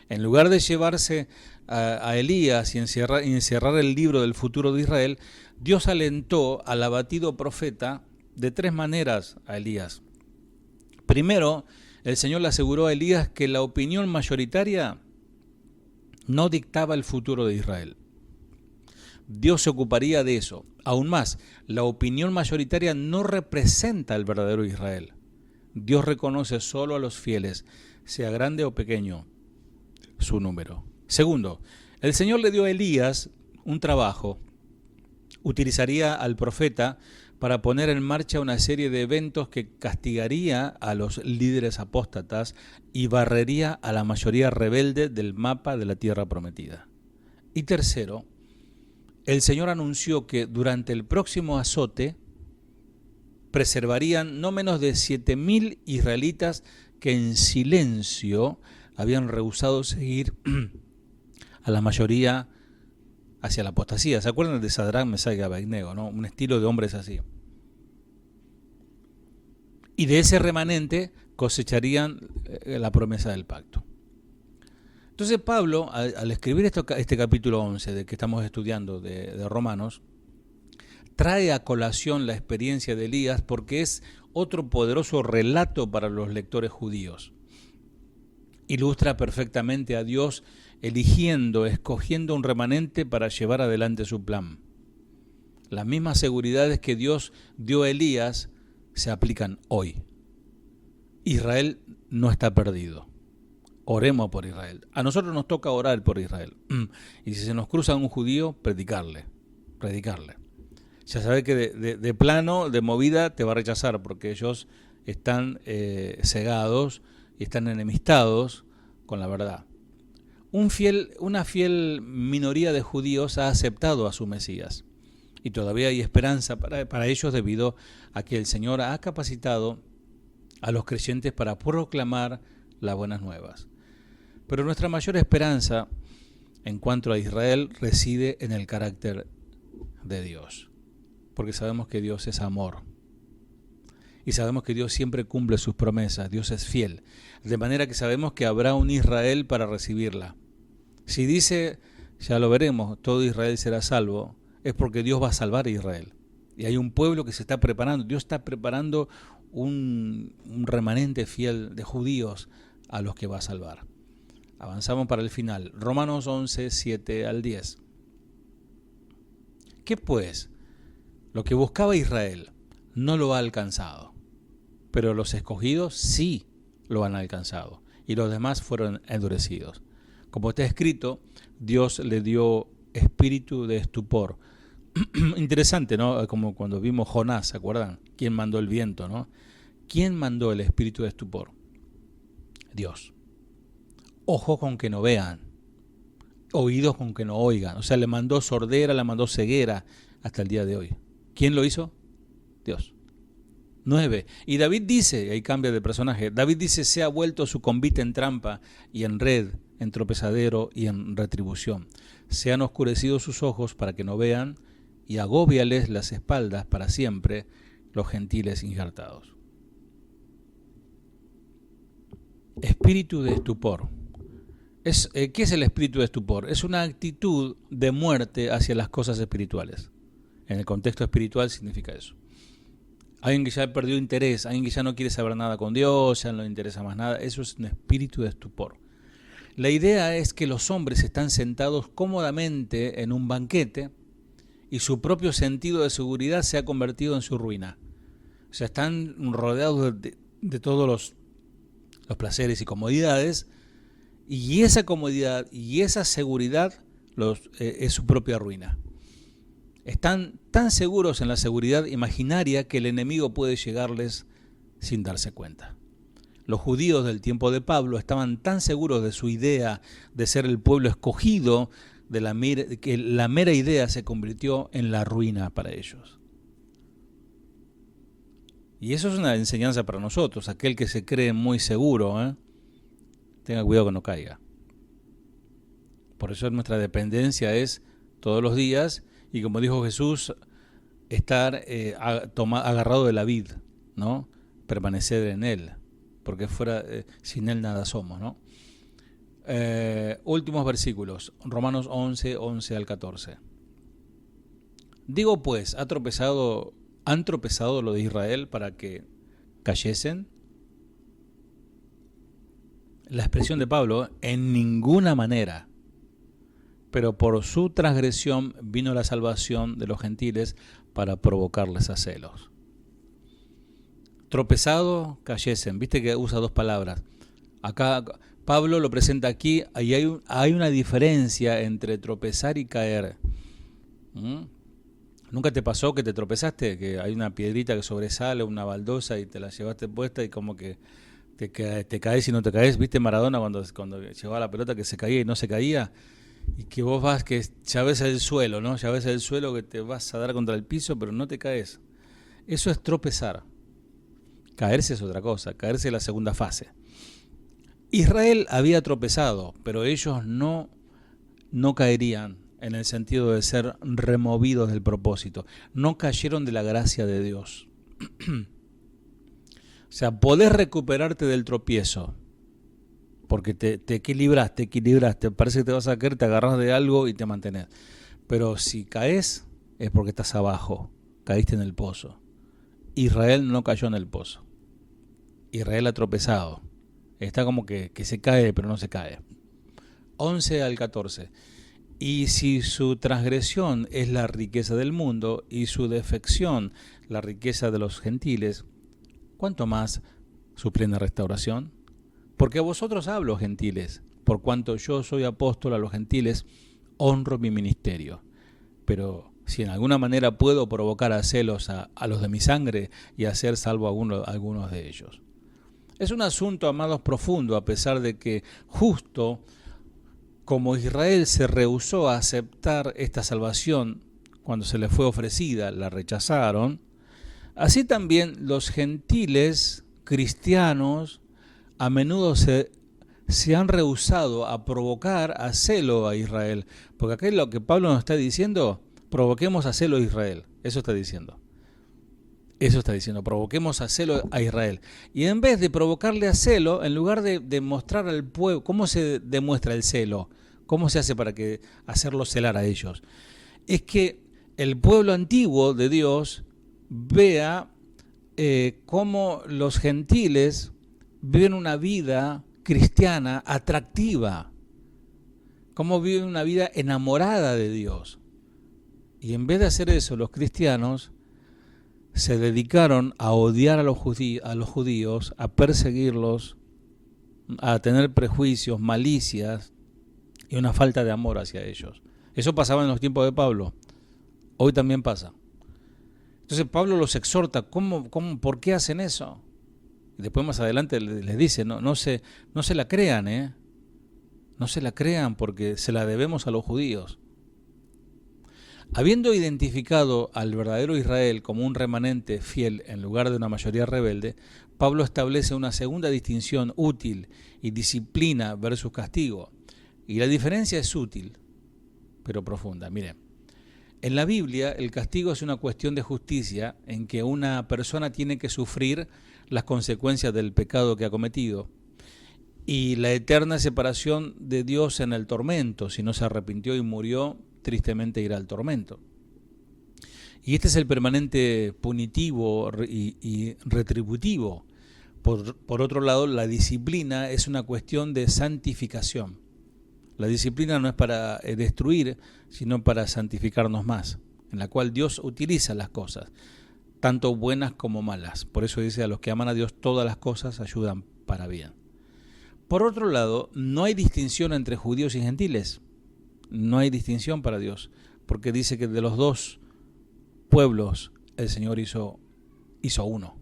En lugar de llevarse a Elías y encerrar el libro del futuro de Israel, Dios alentó al abatido profeta de 3 maneras a Elías. Primero, el Señor le aseguró a Elías que la opinión mayoritaria no dictaba el futuro de Israel. Dios se ocuparía de eso. Aún más, la opinión mayoritaria no representa el verdadero Israel. Dios reconoce solo a los fieles, sea grande o pequeño su número. Segundo, el Señor le dio a Elías un trabajo. Utilizaría al profeta para poner en marcha una serie de eventos que castigaría a los líderes apóstatas y barrería a la mayoría rebelde del mapa de la tierra prometida. Y tercero, el Señor anunció que durante el próximo azote preservarían no menos de 7.000 israelitas que en silencio habían rehusado seguir a la mayoría hacia la apostasía. ¿Se acuerdan de Sadrach, Mesach y Abednego, no? Un estilo de hombres así. Y de ese remanente cosecharían la promesa del pacto. Entonces Pablo, al escribir este capítulo 11 de que estamos estudiando de Romanos, trae a colación la experiencia de Elías porque es otro poderoso relato para los lectores judíos. Ilustra perfectamente a Dios escogiendo un remanente para llevar adelante su plan. Las mismas seguridades que Dios dio a Elías se aplican hoy. Israel no está perdido. Oremos por Israel. A nosotros nos toca orar por Israel. Y si se nos cruza un judío, predicarle. Ya sabes que de plano, de movida, te va a rechazar porque ellos están cegados y están enemistados con la verdad. Una fiel minoría de judíos ha aceptado a su Mesías. Y todavía hay esperanza para ellos debido a que el Señor ha capacitado a los creyentes para proclamar las buenas nuevas. Pero nuestra mayor esperanza en cuanto a Israel reside en el carácter de Dios, porque sabemos que Dios es amor. y sabemos que Dios siempre cumple sus promesas, Dios es fiel, de manera que sabemos que habrá un Israel para recibirla. Si dice, ya lo veremos, todo Israel será salvo, es porque Dios va a salvar a Israel. Y hay un pueblo que se está preparando, Dios está preparando un remanente fiel de judíos a los que va a salvar. Avanzamos para el final. Romanos 11, 7 al 10. ¿Qué pues? Lo que buscaba Israel no lo ha alcanzado, pero los escogidos sí lo han alcanzado, y los demás fueron endurecidos. Como está escrito, Dios le dio espíritu de estupor. Interesante, ¿no? Como cuando vimos Jonás, ¿se acuerdan? ¿Quién mandó el viento, no? ¿Quién mandó el espíritu de estupor? Dios. Ojos con que no vean, oídos con que no oigan. O sea, le mandó sordera, le mandó ceguera hasta el día de hoy. ¿Quién lo hizo? Dios. 9. Y David dice, y ahí cambia de personaje, David dice, se ha vuelto su convite en trampa y en red, en tropezadero y en retribución. Se han oscurecido sus ojos para que no vean, y agóbiales las espaldas para siempre los gentiles injertados. Espíritu de estupor. ¿Qué es el espíritu de estupor? Es una actitud de muerte hacia las cosas espirituales. En el contexto espiritual significa eso. Alguien que ya perdió interés, alguien que ya no quiere saber nada con Dios, ya no le interesa más nada, eso es un espíritu de estupor. La idea es que los hombres están sentados cómodamente en un banquete y su propio sentido de seguridad se ha convertido en su ruina. O sea, están rodeados de todos los placeres y comodidades, y esa comodidad y esa seguridad es su propia ruina. Están tan seguros en la seguridad imaginaria que el enemigo puede llegarles sin darse cuenta. Los judíos del tiempo de Pablo estaban tan seguros de su idea de ser el pueblo escogido, que la mera idea se convirtió en la ruina para ellos. Y eso es una enseñanza para nosotros, aquel que se cree muy seguro, tenga cuidado que no caiga. Por eso nuestra dependencia es todos los días, y como dijo Jesús, estar agarrado de la vid, ¿no? Permanecer en él, porque sin él nada somos, ¿no? Últimos versículos, Romanos 11, 11 al 14. Digo pues, ¿han tropezado lo de Israel para que cayesen? La expresión de Pablo, en ninguna manera, pero por su transgresión vino la salvación de los gentiles para provocarles a celos. Tropezado, cayesen. Viste que usa dos palabras. Acá Pablo lo presenta aquí, y hay una diferencia entre tropezar y caer. ¿Nunca te pasó que te tropezaste? Que hay una piedrita que sobresale, una baldosa, y te la llevaste puesta y como que te caes y no te caes. ¿Viste Maradona cuando llevaba la pelota que se caía y no se caía? Y que vos vas, que ya ves el suelo, ¿no? Ya ves el suelo que te vas a dar contra el piso, pero no te caes. Eso es tropezar. Caerse es otra cosa, caerse es la segunda fase. Israel había tropezado, pero ellos no caerían en el sentido de ser removidos del propósito. No cayeron de la gracia de Dios. O sea, podés recuperarte del tropiezo, porque te equilibraste, parece que te vas a caer, te agarras de algo y te mantenés. Pero si caes, es porque estás abajo, caíste en el pozo. Israel no cayó en el pozo. Israel ha tropezado. Está como que se cae, pero no se cae. 11 al 14. Y si su transgresión es la riqueza del mundo y su defección la riqueza de los gentiles, ¿cuánto más su plena restauración? Porque a vosotros hablo, gentiles, por cuanto yo soy apóstol a los gentiles, honro mi ministerio. Pero si en alguna manera puedo provocar a celos a los de mi sangre y hacer salvo a algunos de ellos. Es un asunto, amados, profundo, a pesar de que justo como Israel se rehusó a aceptar esta salvación cuando se le fue ofrecida, la rechazaron, así también los gentiles cristianos a menudo se han rehusado a provocar a celo a Israel. Porque acá es lo que Pablo nos está diciendo, provoquemos a celo a Israel. Eso está diciendo. Eso está diciendo, provoquemos a celo a Israel. Y en vez de provocarle a celo, en lugar de mostrar al pueblo, ¿cómo se demuestra el celo? ¿Cómo se hace para hacerlo celar a ellos? Es que el pueblo antiguo de Dios vea cómo los gentiles viven una vida cristiana atractiva, cómo viven una vida enamorada de Dios. Y en vez de hacer eso, los cristianos se dedicaron a odiar a los judíos, a perseguirlos, a tener prejuicios, malicias y una falta de amor hacia ellos. Eso pasaba en los tiempos de Pablo. Hoy también pasa. Entonces Pablo los exhorta, ¿por qué hacen eso? Y después más adelante les dice, no se la crean, no se la crean porque se la debemos a los judíos. Habiendo identificado al verdadero Israel como un remanente fiel en lugar de una mayoría rebelde, Pablo establece una segunda distinción útil y disciplina versus castigo. Y la diferencia es sutil, pero profunda. Miren, en la Biblia el castigo es una cuestión de justicia en que una persona tiene que sufrir las consecuencias del pecado que ha cometido y la eterna separación de Dios en el tormento. Si no se arrepintió y murió, tristemente irá al tormento. Y este es el permanente punitivo y retributivo. Por otro lado, la disciplina es una cuestión de santificación. La disciplina no es para destruir, sino para santificarnos más, en la cual Dios utiliza las cosas, tanto buenas como malas. Por eso dice, a los que aman a Dios todas las cosas ayudan para bien. Por otro lado, no hay distinción entre judíos y gentiles. No hay distinción para Dios, porque dice que de los dos pueblos el Señor hizo uno.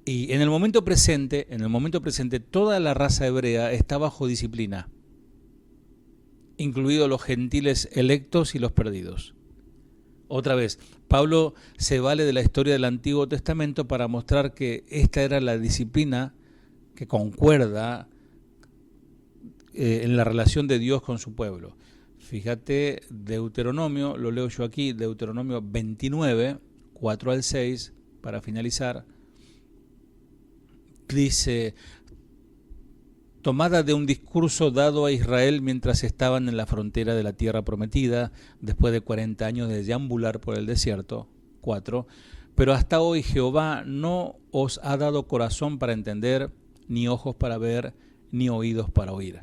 Y en el momento presente, toda la raza hebrea está bajo disciplina, incluidos los gentiles electos y los perdidos. Otra vez, Pablo se vale de la historia del Antiguo Testamento para mostrar que esta era la disciplina que concuerda en la relación de Dios con su pueblo. Fíjate, Deuteronomio, lo leo yo aquí, Deuteronomio 29, 4 al 6, para finalizar, dice: tomada de un discurso dado a Israel mientras estaban en la frontera de la tierra prometida, después de 40 años de deambular por el desierto. 4. Pero hasta hoy Jehová no os ha dado corazón para entender, ni ojos para ver, ni oídos para oír.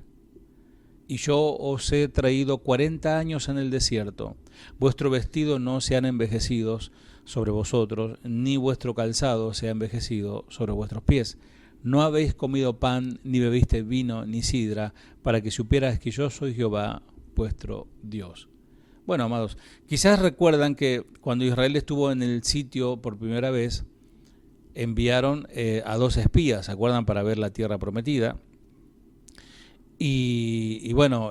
Y yo os he traído 40 años en el desierto. Vuestro vestido no se han envejecido sobre vosotros, ni vuestro calzado se ha envejecido sobre vuestros pies. No habéis comido pan, ni bebiste vino, ni sidra, para que supieras que yo soy Jehová, vuestro Dios. Bueno, amados, quizás recuerdan que cuando Israel estuvo en el sitio por primera vez, enviaron a 2 espías, ¿se acuerdan?, para ver la tierra prometida. Y bueno,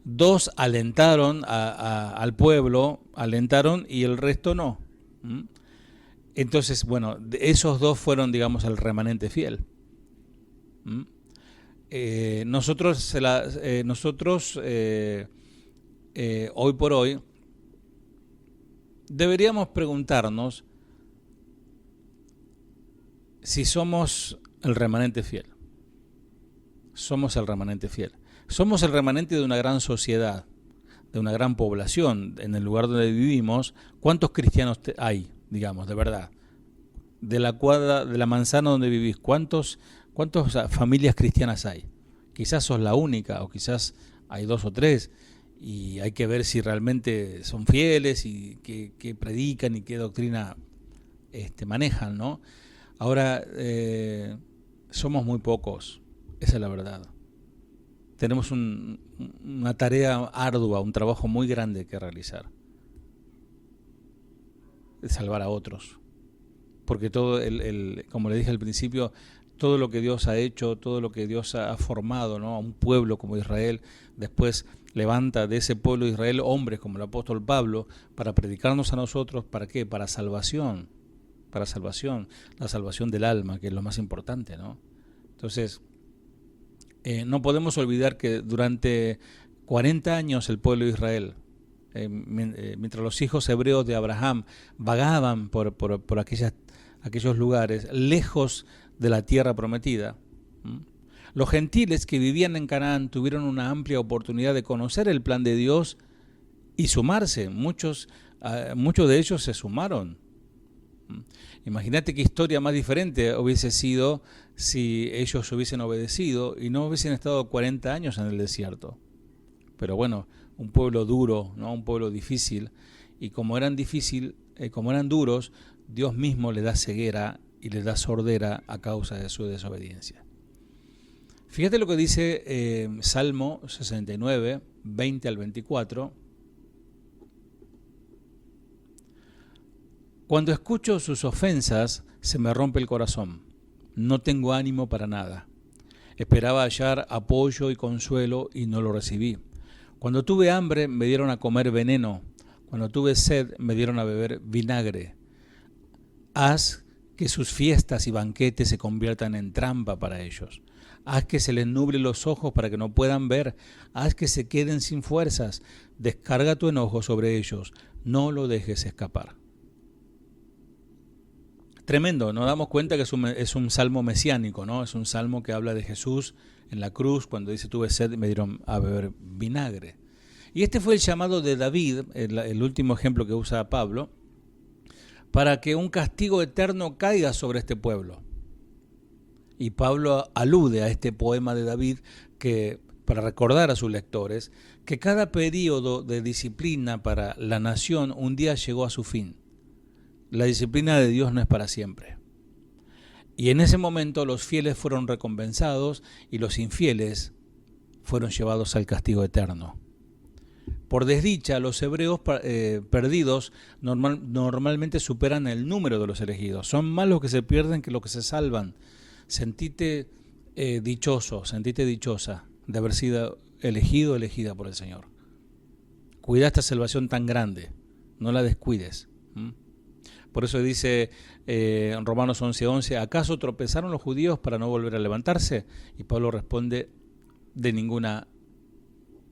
2 alentaron al pueblo, y el resto no. Entonces, bueno, esos 2 fueron, digamos, el remanente fiel. Nosotros hoy por hoy deberíamos preguntarnos si somos el remanente fiel. Somos el remanente fiel. Somos el remanente de una gran sociedad, de una gran población. En el lugar donde vivimos, ¿cuántos cristianos hay, digamos, de verdad? De la cuadra, de la manzana donde vivís, ¿cuántas familias cristianas hay? Quizás sos la única, o quizás hay 2 o 3, y hay que ver si realmente son fieles y qué predican y qué doctrina manejan, ¿no? Ahora, somos muy pocos. Esa es la verdad. Tenemos una tarea ardua, un trabajo muy grande que realizar. De salvar a otros. Porque todo, como le dije al principio, todo lo que Dios ha hecho, todo lo que Dios ha formado, ¿no?, a un pueblo como Israel, después levanta de ese pueblo de Israel hombres como el apóstol Pablo para predicarnos a nosotros. ¿Para qué? Para salvación. Para salvación. La salvación del alma, que es lo más importante, ¿no? Entonces, no podemos olvidar que durante 40 años el pueblo de Israel mientras los hijos hebreos de Abraham vagaban por aquellos lugares, lejos de la tierra prometida. Los gentiles que vivían en Canaán tuvieron una amplia oportunidad de conocer el plan de Dios y sumarse. Muchos de ellos se sumaron. Imagínate qué historia más diferente hubiese sido si ellos hubiesen obedecido y no hubiesen estado 40 años en el desierto. Pero bueno, un pueblo duro, ¿no? Un pueblo difícil, y como eran duros, Dios mismo les da ceguera y les da sordera a causa de su desobediencia. Fíjate lo que dice Salmo 69, 20 al 24. Cuando escucho sus ofensas, se me rompe el corazón. No tengo ánimo para nada. Esperaba hallar apoyo y consuelo y no lo recibí. Cuando tuve hambre, me dieron a comer veneno. Cuando tuve sed, me dieron a beber vinagre. Haz que sus fiestas y banquetes se conviertan en trampa para ellos. Haz que se les nuble los ojos para que no puedan ver. Haz que se queden sin fuerzas. Descarga tu enojo sobre ellos. No lo dejes escapar. Tremendo, nos damos cuenta que es un salmo mesiánico, ¿no? Es un salmo que habla de Jesús en la cruz, cuando dice tuve sed y me dieron a beber vinagre. Y este fue el llamado de David, el último ejemplo que usa Pablo, para que un castigo eterno caiga sobre este pueblo. Y Pablo alude a este poema de David para recordar a sus lectores que cada período de disciplina para la nación un día llegó a su fin. La disciplina de Dios no es para siempre. Y en ese momento los fieles fueron recompensados y los infieles fueron llevados al castigo eterno. Por desdicha, los hebreos perdidos normalmente superan el número de los elegidos. Son más los que se pierden que los que se salvan. Sentite dichoso, sentite dichosa de haber sido elegido, elegida por el Señor. Cuida esta salvación tan grande, no la descuides. Por eso dice en Romanos 11:11, ¿acaso tropezaron los judíos para no volver a levantarse? Y Pablo responde, de ninguna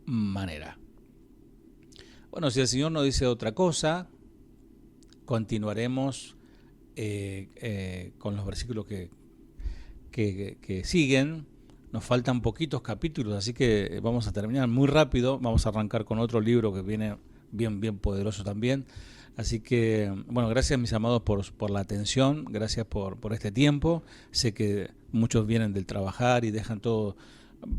manera. Bueno, si el Señor nos dice otra cosa, continuaremos con los versículos que siguen. Nos faltan poquitos capítulos, así que vamos a terminar muy rápido. Vamos a arrancar con otro libro que viene bien poderoso también. Así que, bueno, gracias mis amados por la atención, gracias por este tiempo. Sé que muchos vienen del trabajar y dejan todo,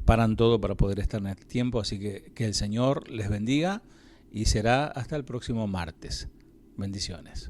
paran todo para poder estar en este tiempo, así que el Señor les bendiga y será hasta el próximo martes. Bendiciones.